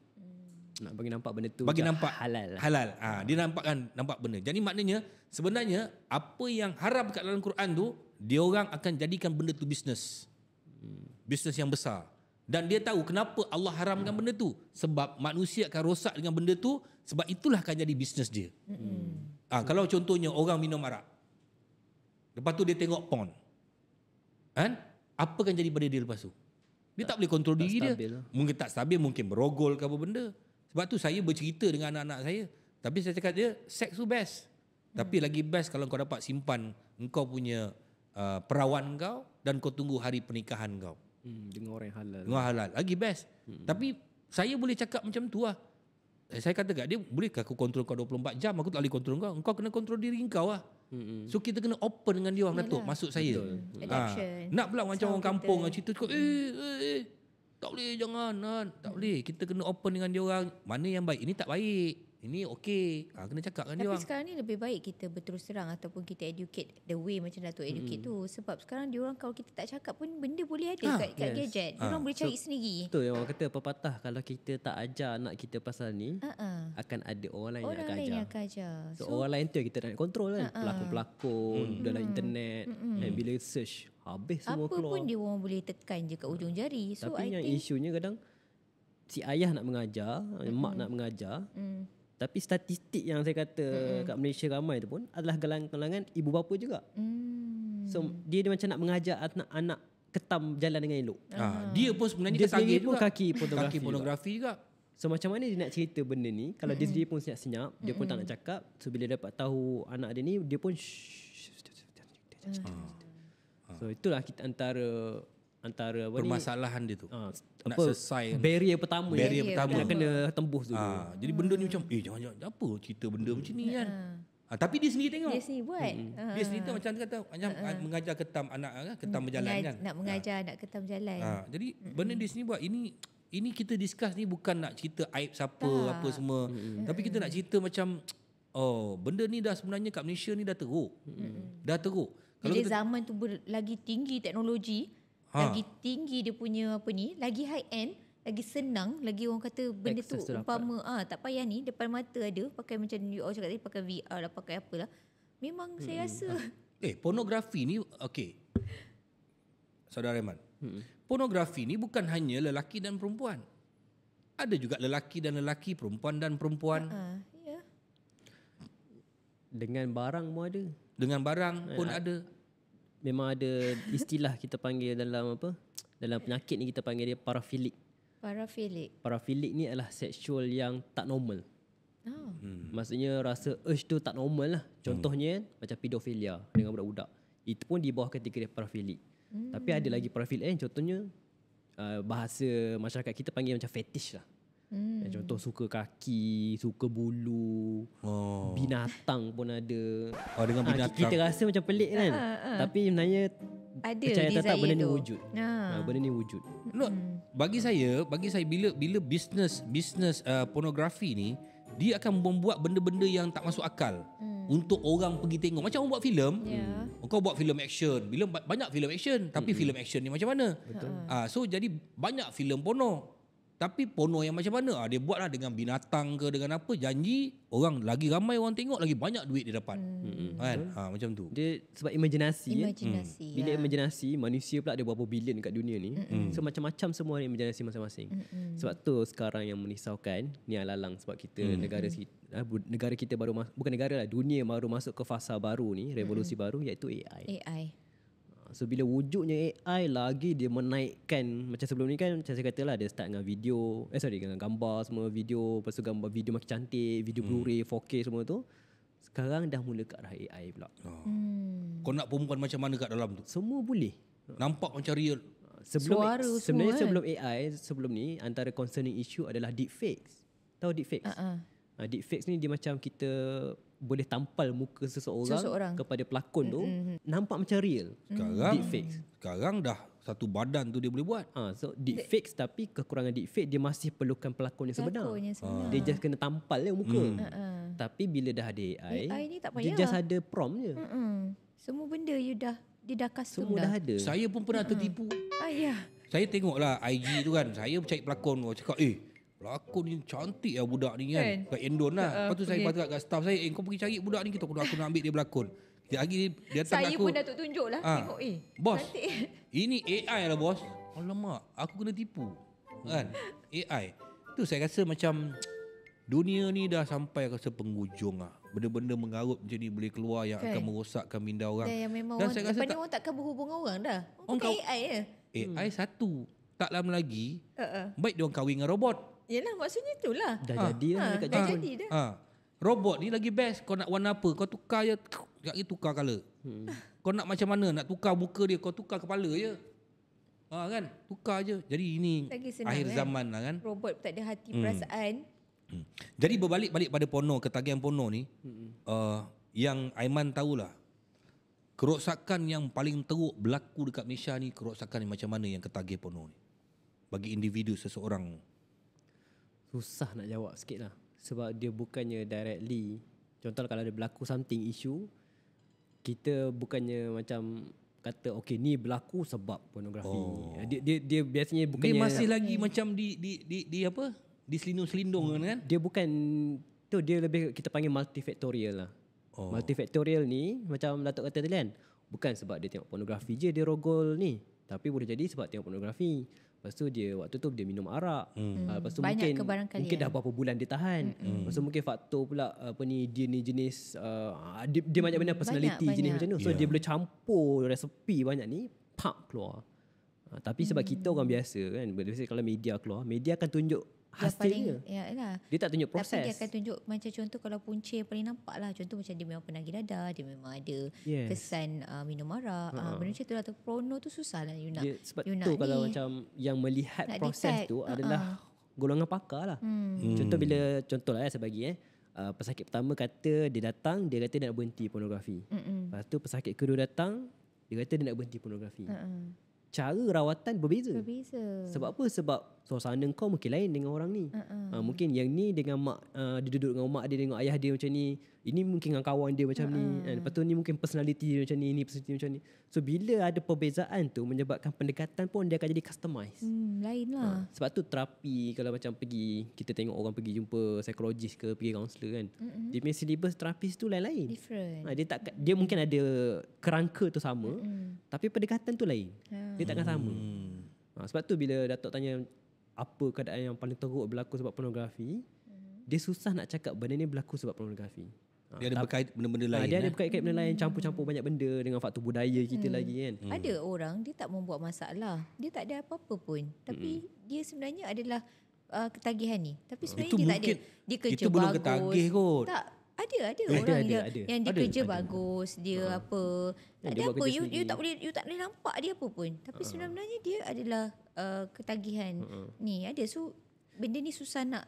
Nak bagi nampak benda tu bagi nampak halal. Dia nampak benda. Jadi maknanya sebenarnya apa yang haram kat dalam Quran tu, dia orang akan jadikan benda tu bisnes. Bisnes yang besar. Dan dia tahu kenapa Allah haramkan benda tu. Sebab manusia akan rosak dengan benda tu. Sebab itulah akan jadi bisnes dia. Kalau contohnya orang minum arak, lepas tu dia tengok porn, apa akan jadi pada dia lepas tu? Dia tak boleh kontrol diri dia. Mungkin tak stabil, mungkin berogol ke apa benda. Sebab tu saya bercerita dengan anak-anak saya. Tapi saya cakap dia, seks tu best. Tapi lagi best kalau kau dapat simpan engkau punya perawan kau dan kau tunggu hari pernikahan kau. Dengan orang yang halal. Dengan halal. Lagi best. Tapi saya boleh cakap macam tu lah. Saya kata kat dia, bolehkah aku kontrol kau 24 jam? Aku tak boleh kontrol kau. Engkau kena kontrol diri kau lah. So kita kena open dengan dia orang, Datuk. Maksud saya. Nak pula macam orang kampung cerita kau, tak boleh, jangan. Tak boleh. Kita kena open dengan dia orang. Mana yang baik? Ini tak baik. Ini okey. Kena cakap dengan dia orang. Tapi sekarang ni lebih baik kita berterus terang ataupun kita educate the way macam Datuk educate tu. Sebab sekarang dia orang kalau kita tak cakap pun benda boleh ada kat gadget. Dia orang boleh cari sendiri. Betul yang orang kata pepatah, kalau kita tak ajar anak kita pasal ni, akan ada orang lain yang akan ajar. So orang lain tu yang kita nak kontrol kan. Pelakon-pelakon dalam internet. Dan bila search habis semua keluar. Apa pun dia orang boleh tekan je kat ujung jari. So tapi yang isunya kadang si ayah nak mengajar, mak nak mengajar. Tapi statistik yang saya kata kat Malaysia ramai tu pun adalah kalangan ibu bapa juga. So dia macam nak mengajar anak-anak ketam jalan dengan elok. Dia pun sebenarnya dia sendiri pun juga. kaki pornografi juga. So macam mana dia nak cerita benda ni, kalau dia sendiri pun senyap-senyap, dia pun tak nak cakap. So bila dapat tahu anak dia ni, dia pun so itulah kita antara permasalahan dia tu. Nak selesai barrier pertama yang kena tembus dulu. Jadi benda ni macam jangan apa cerita benda macam ni kan. Tapi dia sendiri tengok. Dia sendiri buat. Dia sendiri tu macam dia kata macam mengajar ketam anak ketam berjalan kan. Nak mengajar anak ketam berjalan. Jadi benda dia sendiri buat. Ini kita discuss ni bukan nak cerita aib siapa apa semua. Tapi kita nak cerita macam benda ni dah sebenarnya kat Malaysia ni dah teruk. Dah teruk. Bila zaman tu lagi tinggi teknologi, lagi tinggi dia punya lagi high end, lagi senang, lagi orang kata benda tu umpama tak payah ni depan mata ada, pakai macam you all cakap tadi, pakai VR lah, pakai apalah. Memang saya rasa pornografi ni okey. Saudara Rahman, Pornografi ni bukan hanya lelaki dan perempuan. Ada juga lelaki dan lelaki, perempuan dan perempuan. Ya. Dengan barang pun ada. Dengan barang pun ada. Memang ada istilah kita panggil dalam apa? Dalam penyakit ni kita panggil dia parafilik. Parafilik ni adalah seksual yang tak normal. Maksudnya rasa urge tu tak normal lah. Contohnya macam pedofilia dengan budak-budak. Itu pun di bawah kategori parafilik. Tapi ada lagi parafilik lain, contohnya bahasa masyarakat kita panggil macam fetish lah. Contoh suka kaki, suka bulu, binatang pun ada. Dengan binatang. Kita rasa macam pelik kan. Tapi sebenarnya Ada percaya tak benda ni tu. wujud. Benda ni wujud. No, bagi saya bila bisnes pornografi ni, dia akan membuat benda-benda yang tak masuk akal untuk orang pergi tengok. Macam orang buat filem, kau buat filem action. Bila banyak filem action, tapi filem action ni macam mana? So jadi banyak filem porno. Tapi porno yang macam mana? Dia buatlah dengan binatang ke dengan apa, janji orang lagi ramai orang tengok, lagi banyak duit dia dapat. Kan? Macam tu. Dia sebab imajinasi. Bila ya. imajinasi, manusia pula ada berapa bilion kat dunia ni. So macam-macam semua ada imajinasi masing-masing. Sebab tu sekarang yang merisaukan ni alalang sebab kita negara kita baru bukan negara lah, dunia baru masuk ke fasa baru ni, revolusi baru, iaitu AI. So bila wujudnya AI lagi, dia menaikkan. Macam sebelum ni kan, macam saya kata lah, dia start dengan video, dengan gambar semua, video, lepas tu gambar video makin cantik, video Blu-ray 4K semua tu. Sekarang dah mula ke arah AI pula. Kau nak perempuan macam mana kat dalam tu? Semua boleh. Nampak macam real. Sebenarnya sebelum AI, sebelum ni antara concerning issue adalah deepfakes. Tahu deepfakes? Deepfakes ni dia macam kita boleh tampal muka seseorang kepada pelakon tu, nampak macam real. Sekarang dah satu badan tu dia boleh buat. So deepfakes, tapi kekurangan deepfake dia masih perlukan pelakon yang sebenar. Dia just kena tampal je muka. Tapi bila dah ada AI ni tak dia payah. just ada prompt je. Semua benda dia dah custom Semua dah ada. Saya pun pernah tertipu. Ya. Saya tengoklah IG tu kan, saya cari pelakon, cakap pelakon ni cantik lah budak ni kan. Kat Endon lah. Lepas tu saya patut kat staff saya, kau pergi cari budak ni, aku nak ambil dia berlakon. Sekejap lagi dia datang Saya aku. pun dah tunjuk lah. Tengok bos, cantik. ini AI lah bos. Alamak, aku kena tipu. Kan? AI. Tu saya rasa macam dunia ni dah sampai rasa penghujung lah. Benda-benda mengarut macam ni boleh keluar yang akan merosakkan minda orang. Dan memang Dan saya rasa orang takkan berhubung dengan orang dah. Pakai AI je. AI satu. Tak lama lagi, baik dia orang kahwin dengan robot. Yelah, maksudnya itulah. Dah jadi dah dekat dah Jepun. jadi dah. Robot ni lagi best. Kau nak warna apa, kau tukar je, sekejap tukar colour. Kau nak macam mana, nak tukar muka dia, kau tukar kepala je. Kan, tukar je. Jadi ini akhir zaman lah kan. Robot tak ada hati perasaan. Jadi berbalik-balik pada porno, ketagihan porno ni, yang Aiman tahulah, kerosakan yang paling teruk berlaku dekat Malaysia ni, kerosakan yang macam mana yang ketagih porno ni bagi individu seseorang? Susah nak jawab sikit lah. Sebab dia bukannya directly. Contoh kalau ada berlaku something issue, kita bukannya macam kata okay ni berlaku sebab pornografi. Dia biasanya bukannya, dia masih lagi macam di apa? Diselindung-selindung kan? Dia bukan tu, dia lebih kita panggil multifactorial lah. Multifactorial ni macam Datuk kata tadi kan, bukan sebab dia tengok pornografi je dia rogol ni, tapi boleh jadi sebab tengok pornografi. Lepas tu dia waktu tu dia minum arak. Lepas tu banyak mungkin dah berapa bulan dia tahan. Lepas tu mungkin faktor pula apa ni, dia ni jenis dia banyak benda personality jenis macam tu. So dia boleh campur resepi banyak ni, keluar. Tapi sebab kita orang biasa kan, biasanya kalau media keluar, media akan tunjuk hasilnya. Dia tak tunjuk proses. Tapi dia akan tunjuk macam contoh kalau punca yang paling nampak lah. Contoh macam dia memang pernah pergi dadah, dia memang ada kesan minum arak. Benda macam tu lah. Porno tu susah lah you nak. Sebab tu kalau macam yang melihat proses tu adalah golongan pakar lah. Contoh lah saya bagi pesakit pertama kata dia datang, dia kata dia nak berhenti pornografi. Lepas tu pesakit kedua datang, dia kata dia nak berhenti pornografi. Cara rawatan berbeza. Sebab apa? Sebab suasana kau mungkin lain dengan orang ni. Mungkin yang ni dengan mak, dia duduk dengan mak dia, dengan ayah dia macam ni. Ini mungkin dengan kawan dia macam ni. Lepas tu ni mungkin personality dia macam ni, ni personality macam ni. So bila ada perbezaan tu menyebabkan pendekatan pun dia akan jadi customise. Lain lah. Sebab tu terapi, kalau macam pergi, kita tengok orang pergi jumpa psikologis ke, pergi kaunselor kan. Dia punya syllabus terapis tu lain-lain. Different. Dia mungkin ada kerangka tu sama, tapi pendekatan tu lain. Dia takkan sama. Sebab tu bila Datuk tanya apa keadaan yang paling teruk berlaku sebab pornografi, dia susah nak cakap benda ni berlaku sebab pornografi. Dia ada berkait benda-benda lain. Dia ada berkait benda lain, campur-campur banyak benda dengan faktor budaya kita lagi kan. Ada orang dia tak membuat masalah, dia tak ada apa-apa pun, tapi dia sebenarnya adalah ketagihan ni. Tapi sebenarnya itu dia tak mungkin, ada. Dia kerja itu belum bagus. ketagih kot. Tak. Ada orang ada. yang dia kerja bagus, dia apa. Tak dia ada buat apa, kerja you tak boleh nampak dia apa pun. Tapi sebenarnya dia adalah ketagihan ni ada. So benda ni susah nak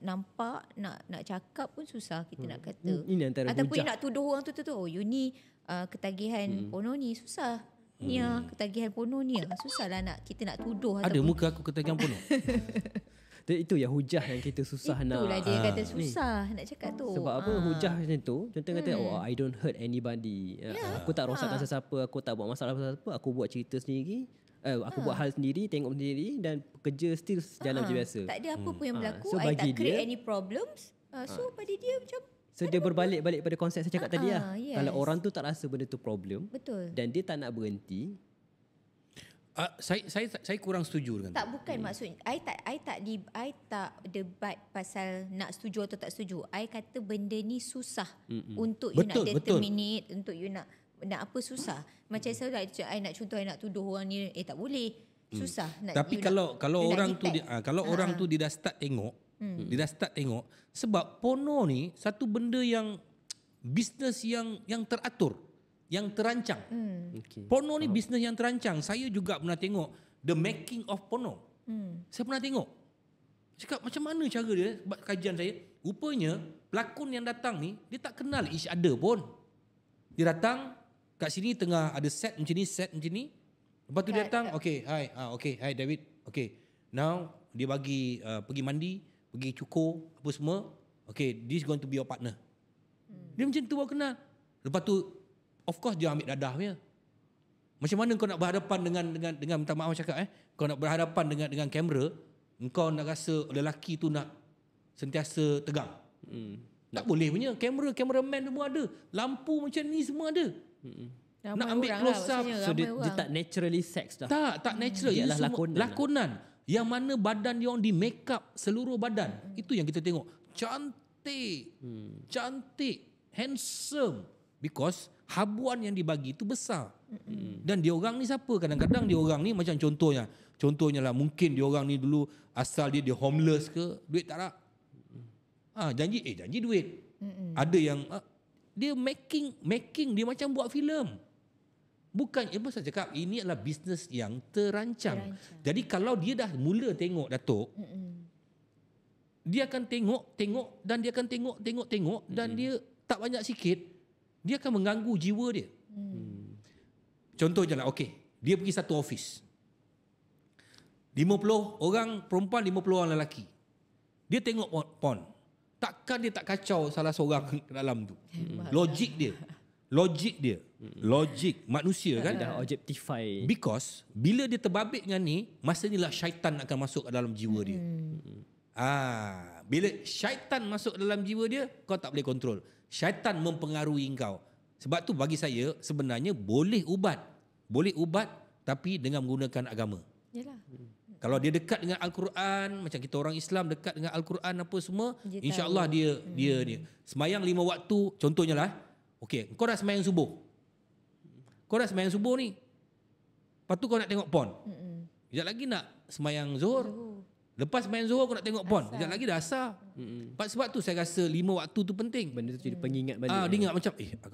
nampak, nak cakap pun susah kita nak kata. Ini antara ataupun hujah. nak tuduh orang tu oh you ni ketagihan porno ni susah. Ni ketagihan porno ni susahlah kita nak tuduh. Ada muka aku ketagihan porno. Itu ya hujah yang kita susah nak. Itulah dia kata susah nak cakap tu. Sebab apa hujah macam tu? Contoh kata I don't hurt anybody. Aku tak rosakkan sesiapa, aku tak buat masalah sesiapa, aku buat cerita sendiri. Aku buat hal sendiri, tengok sendiri dan kerja still jalan je biasa. Tak ada apa pun yang berlaku. So I tak bagi create dia, any problems. So pada dia macam so dia berbalik pada konsep saya cakap tadi lah. yes. Kalau orang tu tak rasa benda tu problem, betul. dan dia tak nak berhenti. Saya kurang setuju dengan Tak, bukan maksud I tak debat pasal nak setuju atau tak setuju. I kata benda ni susah untuk you nak determinate, untuk you nak apa susah. Macam saya I nak contoh, I nak tuduh orang ni tak boleh. Susah nak. Tapi kalau orang tu orang tu dia dah start tengok, dia dah start tengok, sebab porno ni satu benda yang bisnes yang teratur, yang terancang. Okay. Porno ni bisnes yang terancang. Saya juga pernah tengok The Making of Porno. Saya pernah tengok. Cakap macam mana cara dia, buat kajian saya. Rupanya pelakon yang datang ni dia tak kenal each other pun. Dia datang kat sini tengah ada set macam ni, set macam ni. Lepas tu dia datang, okay, hi David. Okay, now dia bagi pergi mandi, pergi cukur apa semua. Okay, this going to be your partner. Dia macam tu baru kenal. Lepas tu of course dia ambil dadah punya. Macam mana kau nak berhadapan dengan minta maaf cakap kau nak berhadapan dengan kamera, engkau nak rasa lelaki tu nak sentiasa tegang. Tak boleh punya. Kameraman semua ada. Lampu macam ni semua ada. Nak ambil close up. So dia tak naturally sex dah. Tak natural. Dia Ini adalah semua lakonan. Yang mana badan dia orang di make up seluruh badan. Itu yang kita tengok. Cantik. Cantik. Handsome. Because habuan yang dibagi itu besar. Dan dia orang ni siapa? Kadang-kadang dia orang ni macam contohnya lah, mungkin dia orang ni dulu asal dia homeless ke, duit tak nak. Janji duit. Ada yang dia making dia macam buat filem. Bukan, saya cakap ini adalah bisnes yang terancang. Jadi kalau dia dah mula tengok Datuk, dia akan tengok dan dia akan tengok dan dia tak banyak sikit, dia akan mengganggu jiwa dia. Contoh je lah, okay, dia pergi satu office. 50 orang perempuan, 50 orang lelaki. Dia tengok porn. Takkan dia tak kacau salah seorang ke dalam tu. Logik manusia kan dah objectify. Because bila dia terbabit dengan ni, masa inilah syaitan akan masuk ke dalam jiwa dia. Bila syaitan masuk ke dalam jiwa dia, kau tak boleh kontrol. Syaitan mempengaruhi kau. Sebab tu bagi saya sebenarnya boleh ubat tapi dengan menggunakan agama. Yalah. Kalau dia dekat dengan Al-Quran, macam kita orang Islam dekat dengan Al-Quran apa semua, insya-Allah dia semayang 5 waktu, contohnya lah. Okey, kau dah semayang subuh. Ni. Lepas tu kau nak tengok porn. Sekejap lagi nak semayang Zuhur. Lepas semayang Zuhur kau nak tengok porn. Sekejap lagi dah asar. Sebab tu saya rasa 5 waktu tu penting. Benda tu jadi pengingat balik. Dia ingat macam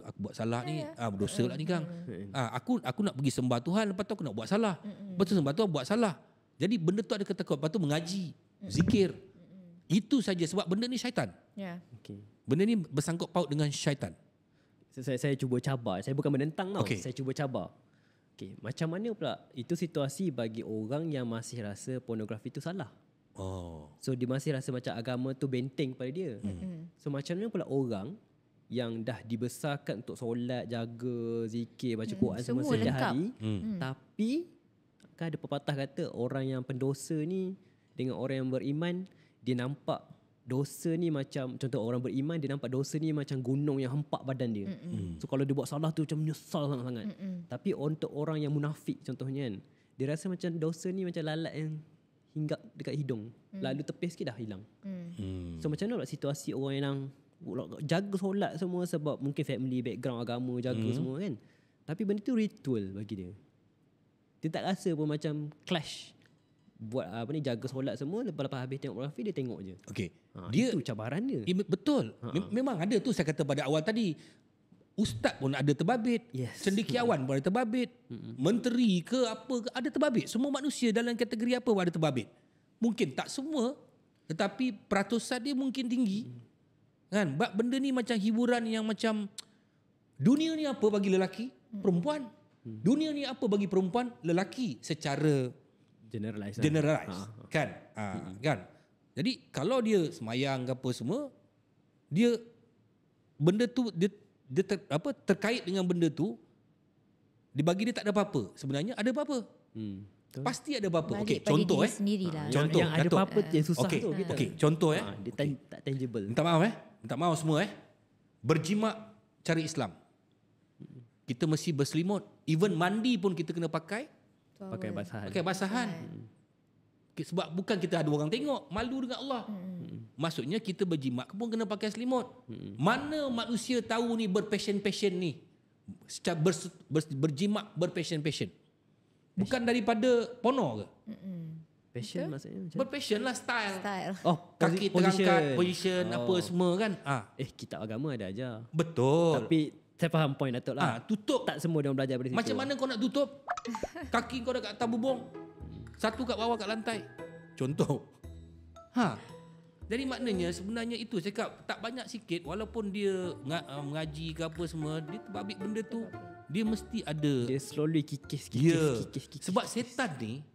aku buat salah ni. Berdosa lah ni Kang. Aku nak pergi sembah Tuhan, lepas tu aku nak buat salah. Lepas tu sembah Tuhan buat salah. Jadi benda tu ada ketakutan. Lepas tu mengaji, zikir. Itu saja sebab benda ni syaitan. Okay. Benda ni bersangkut paut dengan syaitan. Saya cuba cabar. Saya bukan menentang tau. Okay. Saya cuba cabar. Okey, macam mana pula itu situasi bagi orang yang masih rasa pornografi itu salah? So dia masih rasa macam agama tu benteng pada dia. So macam mana pula orang yang dah dibesarkan untuk solat, jaga, zikir, baca Quran semua setiap hari, tapi kan ada pepatah kata orang yang pendosa ni dengan orang yang beriman, dia nampak dosa ni macam, contoh orang beriman dia nampak dosa ni macam gunung yang hempak badan dia. So kalau dia buat salah tu macam menyesal sangat-sangat. Tapi untuk orang yang munafik contohnya kan, dia rasa macam dosa ni macam lalat yang hinggap dekat hidung, lalu tepis sikit dah hilang. So macam mana pula situasi orang yang jaga solat semua sebab mungkin family background agama jaga semua kan, tapi benda tu ritual bagi dia. Dia tak rasa pun macam clash. Buat apa ni, jaga solat semua, lepas habis tengok pornografi dia tengok je. Okey. Dia itu cabaran dia. Betul. Memang ada tu saya kata pada awal tadi. Ustaz pun ada terbabit. Cendekiawan pun ada terbabit. Menteri ke apa ke ada terbabit. Semua manusia dalam kategori apa pun ada terbabit. Mungkin tak semua, tetapi peratusan dia mungkin tinggi. Kan? Benda ni macam hiburan yang macam dunia ni apa bagi lelaki? Perempuan. Dunia ni apa bagi perempuan? Lelaki secara generalize. Kan? Kan? Jadi kalau dia semayang ke apa semua, dia benda tu dia terkait dengan benda tu, dibagi dia tak ada apa-apa. Sebenarnya ada apa-apa. Pasti ada apa-apa. Okey, contoh contoh yang ada apa-apa yang susah tu kita. Okey, contoh dia tak tangible. Minta maaf semua Berjimat cara Islam. Kita mesti berselimut. Even mandi pun kita kena pakai basahan. Sebab bukan kita ada orang tengok, malu dengan Allah. Maksudnya kita berjimat pun kena pakai selimut. Mana manusia tahu ni berpassion ni? Berjimat berpassion. Bukan daripada porno ke? Passion maksudnya macam berpassion lah, style. Kaki position. terangkat, position apa semua kan. Kitab agama ada ajar. Betul. Tapi saya faham point Datuk lah. Tutup. Tak semua dia orang belajar dari situ. Macam mana kau nak tutup? Kaki kau dah kat atas bubong. Satu kat bawah kat lantai. Contoh. Jadi maknanya sebenarnya itu saya cakap tak banyak sikit, walaupun dia mengaji ke apa semua, dia terbabit benda tu, dia mesti ada. Dia slowly kikis. Sebab setan ni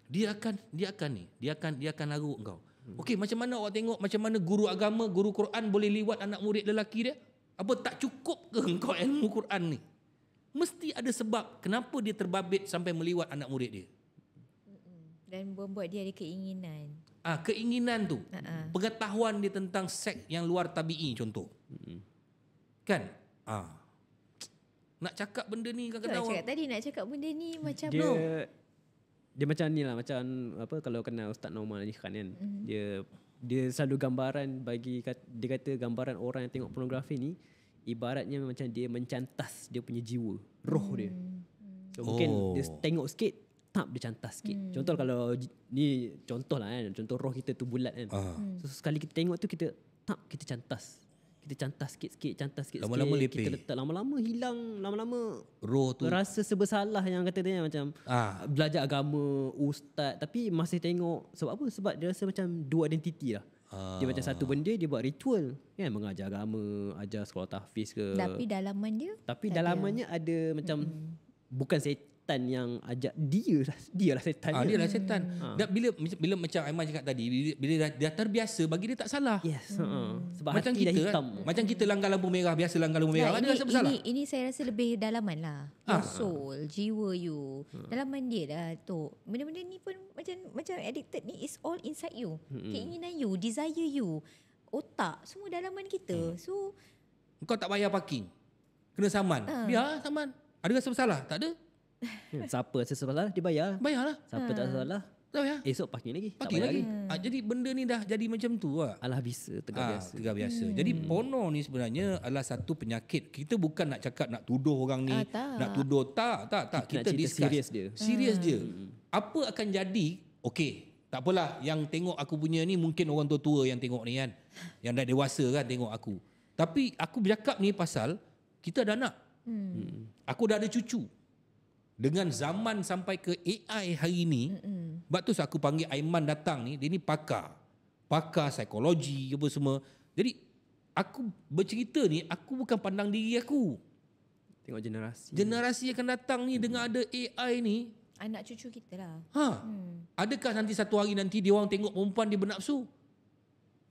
dia akan larut kau. Okey, macam mana awak tengok macam mana guru agama, guru Quran boleh liwat anak murid lelaki dia? Apa tak cukup ke engkau ilmu Quran ni? Mesti ada sebab kenapa dia terbabit sampai meliwat anak murid dia. Dan membuat dia ada keinginan. Keinginan tu. Pengetahuan dia tentang seks yang luar tabi'i contoh. Kan? Nak cakap benda ni kadang-kadang cakap tadi nak cakap benda ni macam dia macam ni lah, macam apa kalau kenal Ustaz Norman Ali Khan kan. Dia selalu gambaran dia kata gambaran orang yang tengok pornografi ni ibaratnya macam dia mencantas dia punya jiwa, roh dia. So mungkin dia tengok sikit, dia cantas sikit. Contoh kalau ni contoh lah kan, contoh roh kita tu bulat kan. So sekali kita tengok tu kita cantas. Kita cantas sikit. Lama-lama kita letak, lama-lama hilang, lama-lama roh tu rasa bersalah yang kata dia macam belajar agama, ustaz tapi masih tengok. Sebab apa? Sebab dia rasa macam dua identiti lah. Dia macam satu benda dia buat ritual kan, mengajar agama, ajar sekolah tahfiz ke. Tapi dalamannya ada macam bukan setan yang ajak dia lah setan. Dia lah setan. Bila macam Aiman cakap tadi, bila dah terbiasa, bagi dia tak salah. Sebab macam hati dah hitam. Macam kita langgar lampu merah, biasa langgar lampu merah, dia rasa bersalah. Ini saya rasa lebih dalaman lah. Soul, jiwa you. Dalaman dia dah tu. Benda-benda ni pun macam addicted ni is all inside you. Keinginan you, desire you, otak, semua dalaman kita. So kau tak bayar parking, kena saman. Biar saman. Ada rasa bersalah? Tak ada. Siapa rasa bersalah dia bayarlah. Siapa tak salah esok parking lagi. Jadi benda ni dah jadi macam tu lah. Alah bisa tegak biasa. Jadi porno ni sebenarnya adalah satu penyakit. Kita bukan nak cakap nak tuduh orang ni, nak tuduh tak. Kita discuss serius dia. Apa akan jadi? Okey, tak apalah, yang tengok aku punya ni mungkin orang tua-tua yang tengok ni kan, yang dah dewasa kan tengok aku. Tapi aku bercakap ni pasal kita ada anak. Aku dah ada cucu. Dengan zaman sampai ke AI hari ni, sebab tu aku panggil Aiman datang ni, dia ni pakar psikologi apa semua. Jadi aku bercerita ni, aku bukan pandang diri aku. Tengok generasi. Generasi akan datang ni dengan ada AI ni, anak cucu kita lah. Adakah nanti satu hari nanti dia orang tengok perempuan dia bernafsu?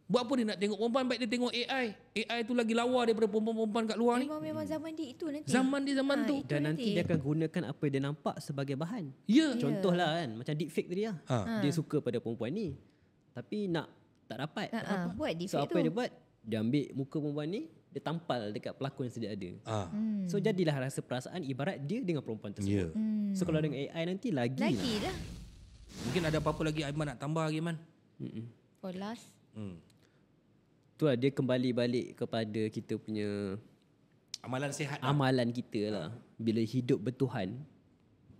Buat apa dia nak tengok perempuan, baik dia tengok AI. AI tu lagi lawa daripada perempuan-perempuan kat luar ni. Memang zaman dia itu nanti. Zaman tu. Dan nanti dia akan gunakan apa yang dia nampak sebagai bahan. Contohlah kan, macam deepfake tadi lah. Dia suka pada perempuan ni, tapi tak dapat. Buat deepfake so apa yang dia buat? Dia ambil muka perempuan ni, dia tampal dekat pelakon yang sedia ada. So jadilah rasa perasaan ibarat dia dengan perempuan tersebut. So kalau dengan AI nanti lagilah. Mungkin ada apa-apa lagi Aiman nak tambah lagi, Aiman? For last. Itulah dia kembali balik kepada kita punya amalan sihat. Amalan kita lah. Bila hidup bertuhan,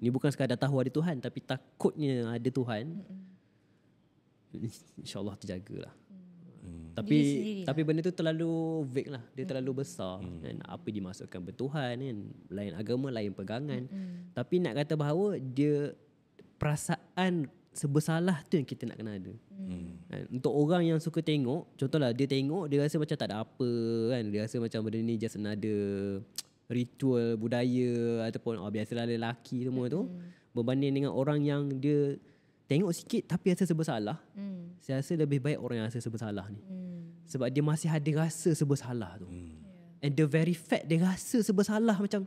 ni bukan sekadar tahu ada Tuhan, tapi takutnya ada Tuhan. InsyaAllah terjagalah. Tapi benda tu terlalu vague lah. Dia terlalu besar. Dan apa dimasukkan bertuhan kan, lain agama, lain pegangan. Tapi nak kata bahawa dia perasaan sebersalah tu yang kita nak kena ada. Untuk orang yang suka tengok, contohlah dia tengok, dia rasa macam tak ada apa kan. Dia rasa macam benda ni just another ritual budaya ataupun biasalah lelaki semua tu. Berbanding dengan orang yang dia tengok sikit tapi rasa sebersalah. Saya rasa lebih baik orang yang rasa sebersalah ni. Sebab dia masih ada rasa sebersalah tu. And the very fact dia rasa sebersalah macam,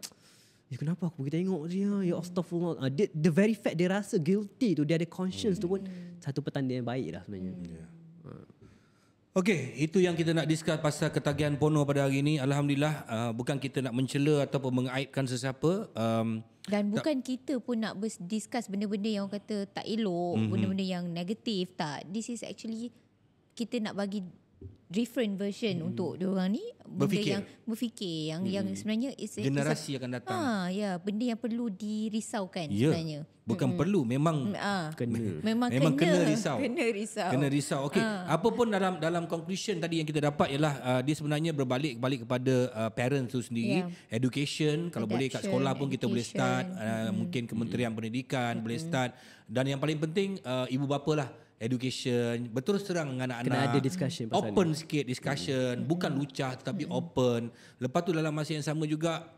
kenapa aku pergi tengok dia? Ya astagfirullah. The very fact dia rasa guilty tu, dia ada conscience tu pun satu petanda yang baik lah sebenarnya. Okey, itu yang kita nak discuss pasal ketagihan porno pada hari ini. Alhamdulillah, bukan kita nak mencela ataupun mengaibkan sesiapa. Dan bukan kita pun nak discuss benda-benda yang orang kata tak elok, benda-benda yang negatif. Tak, this is actually kita nak bagi different version untuk diorang ni, benda yang berfikir yang sebenarnya generasi akan datang. Benda yang perlu dirisaukan sebenarnya. Bukan perlu, memang memang kena risau. Kena risau. Okey, apa pun dalam conclusion tadi yang kita dapat ialah dia sebenarnya berbalik kepada parents tu sendiri. Education, kalau boleh kat sekolah pun kita boleh start, mungkin Kementerian Pendidikan boleh start, dan yang paling penting ibu bapa lah. Education, berterus terang dengan anak-anak. Kena ada discussion pasal open sikit discussion, bukan lucah tetapi open. Lepas tu dalam masa yang sama juga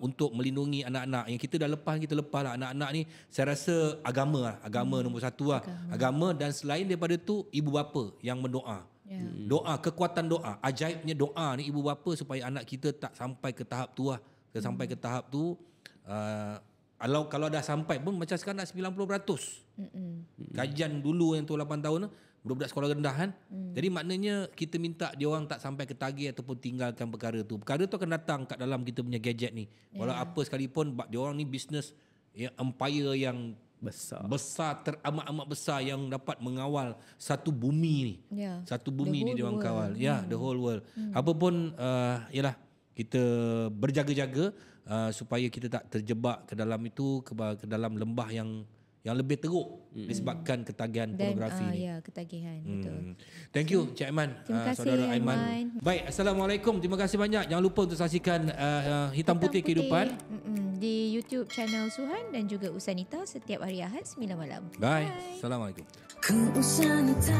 untuk melindungi anak-anak. Yang kita dah lepas lah anak-anak ni. Saya rasa agama nombor satu lah. Agama, dan selain daripada tu ibu bapa yang mendoa. Doa, kekuatan doa, ajaibnya doa ni ibu bapa supaya anak kita tak sampai ke tahap tu lah. Sampai ke tahap tu kalau dah sampai pun macam sekarang dah 90%. Kajian dulu yang tu 8 tahun budak-budak sekolah rendah kan. Jadi maknanya kita minta dia orang tak sampai ketagih ataupun tinggalkan perkara tu. Perkara tu akan datang kat dalam kita punya gadget ni. Walau apa sekalipun dia orang ni bisnes empire yang besar teramat-amat besar yang dapat mengawal satu bumi ni. Satu bumi ni dia orang kawal. The whole world. Apa pun yalah kita berjaga-jaga supaya kita tak terjebak ke dalam itu, ke dalam lembah yang lebih teruk disebabkan ketagihan pornografi ni. Ketagihan, betul. Thank you Cik Aiman, saudara Aiman. Baik, Assalamualaikum. Terima kasih banyak. Jangan lupa untuk saksikan Hitam Putih Kehidupan di YouTube channel Suhan dan juga Usanita setiap hari Ahad 9 malam. Bye. Assalamualaikum. Ku Usanita.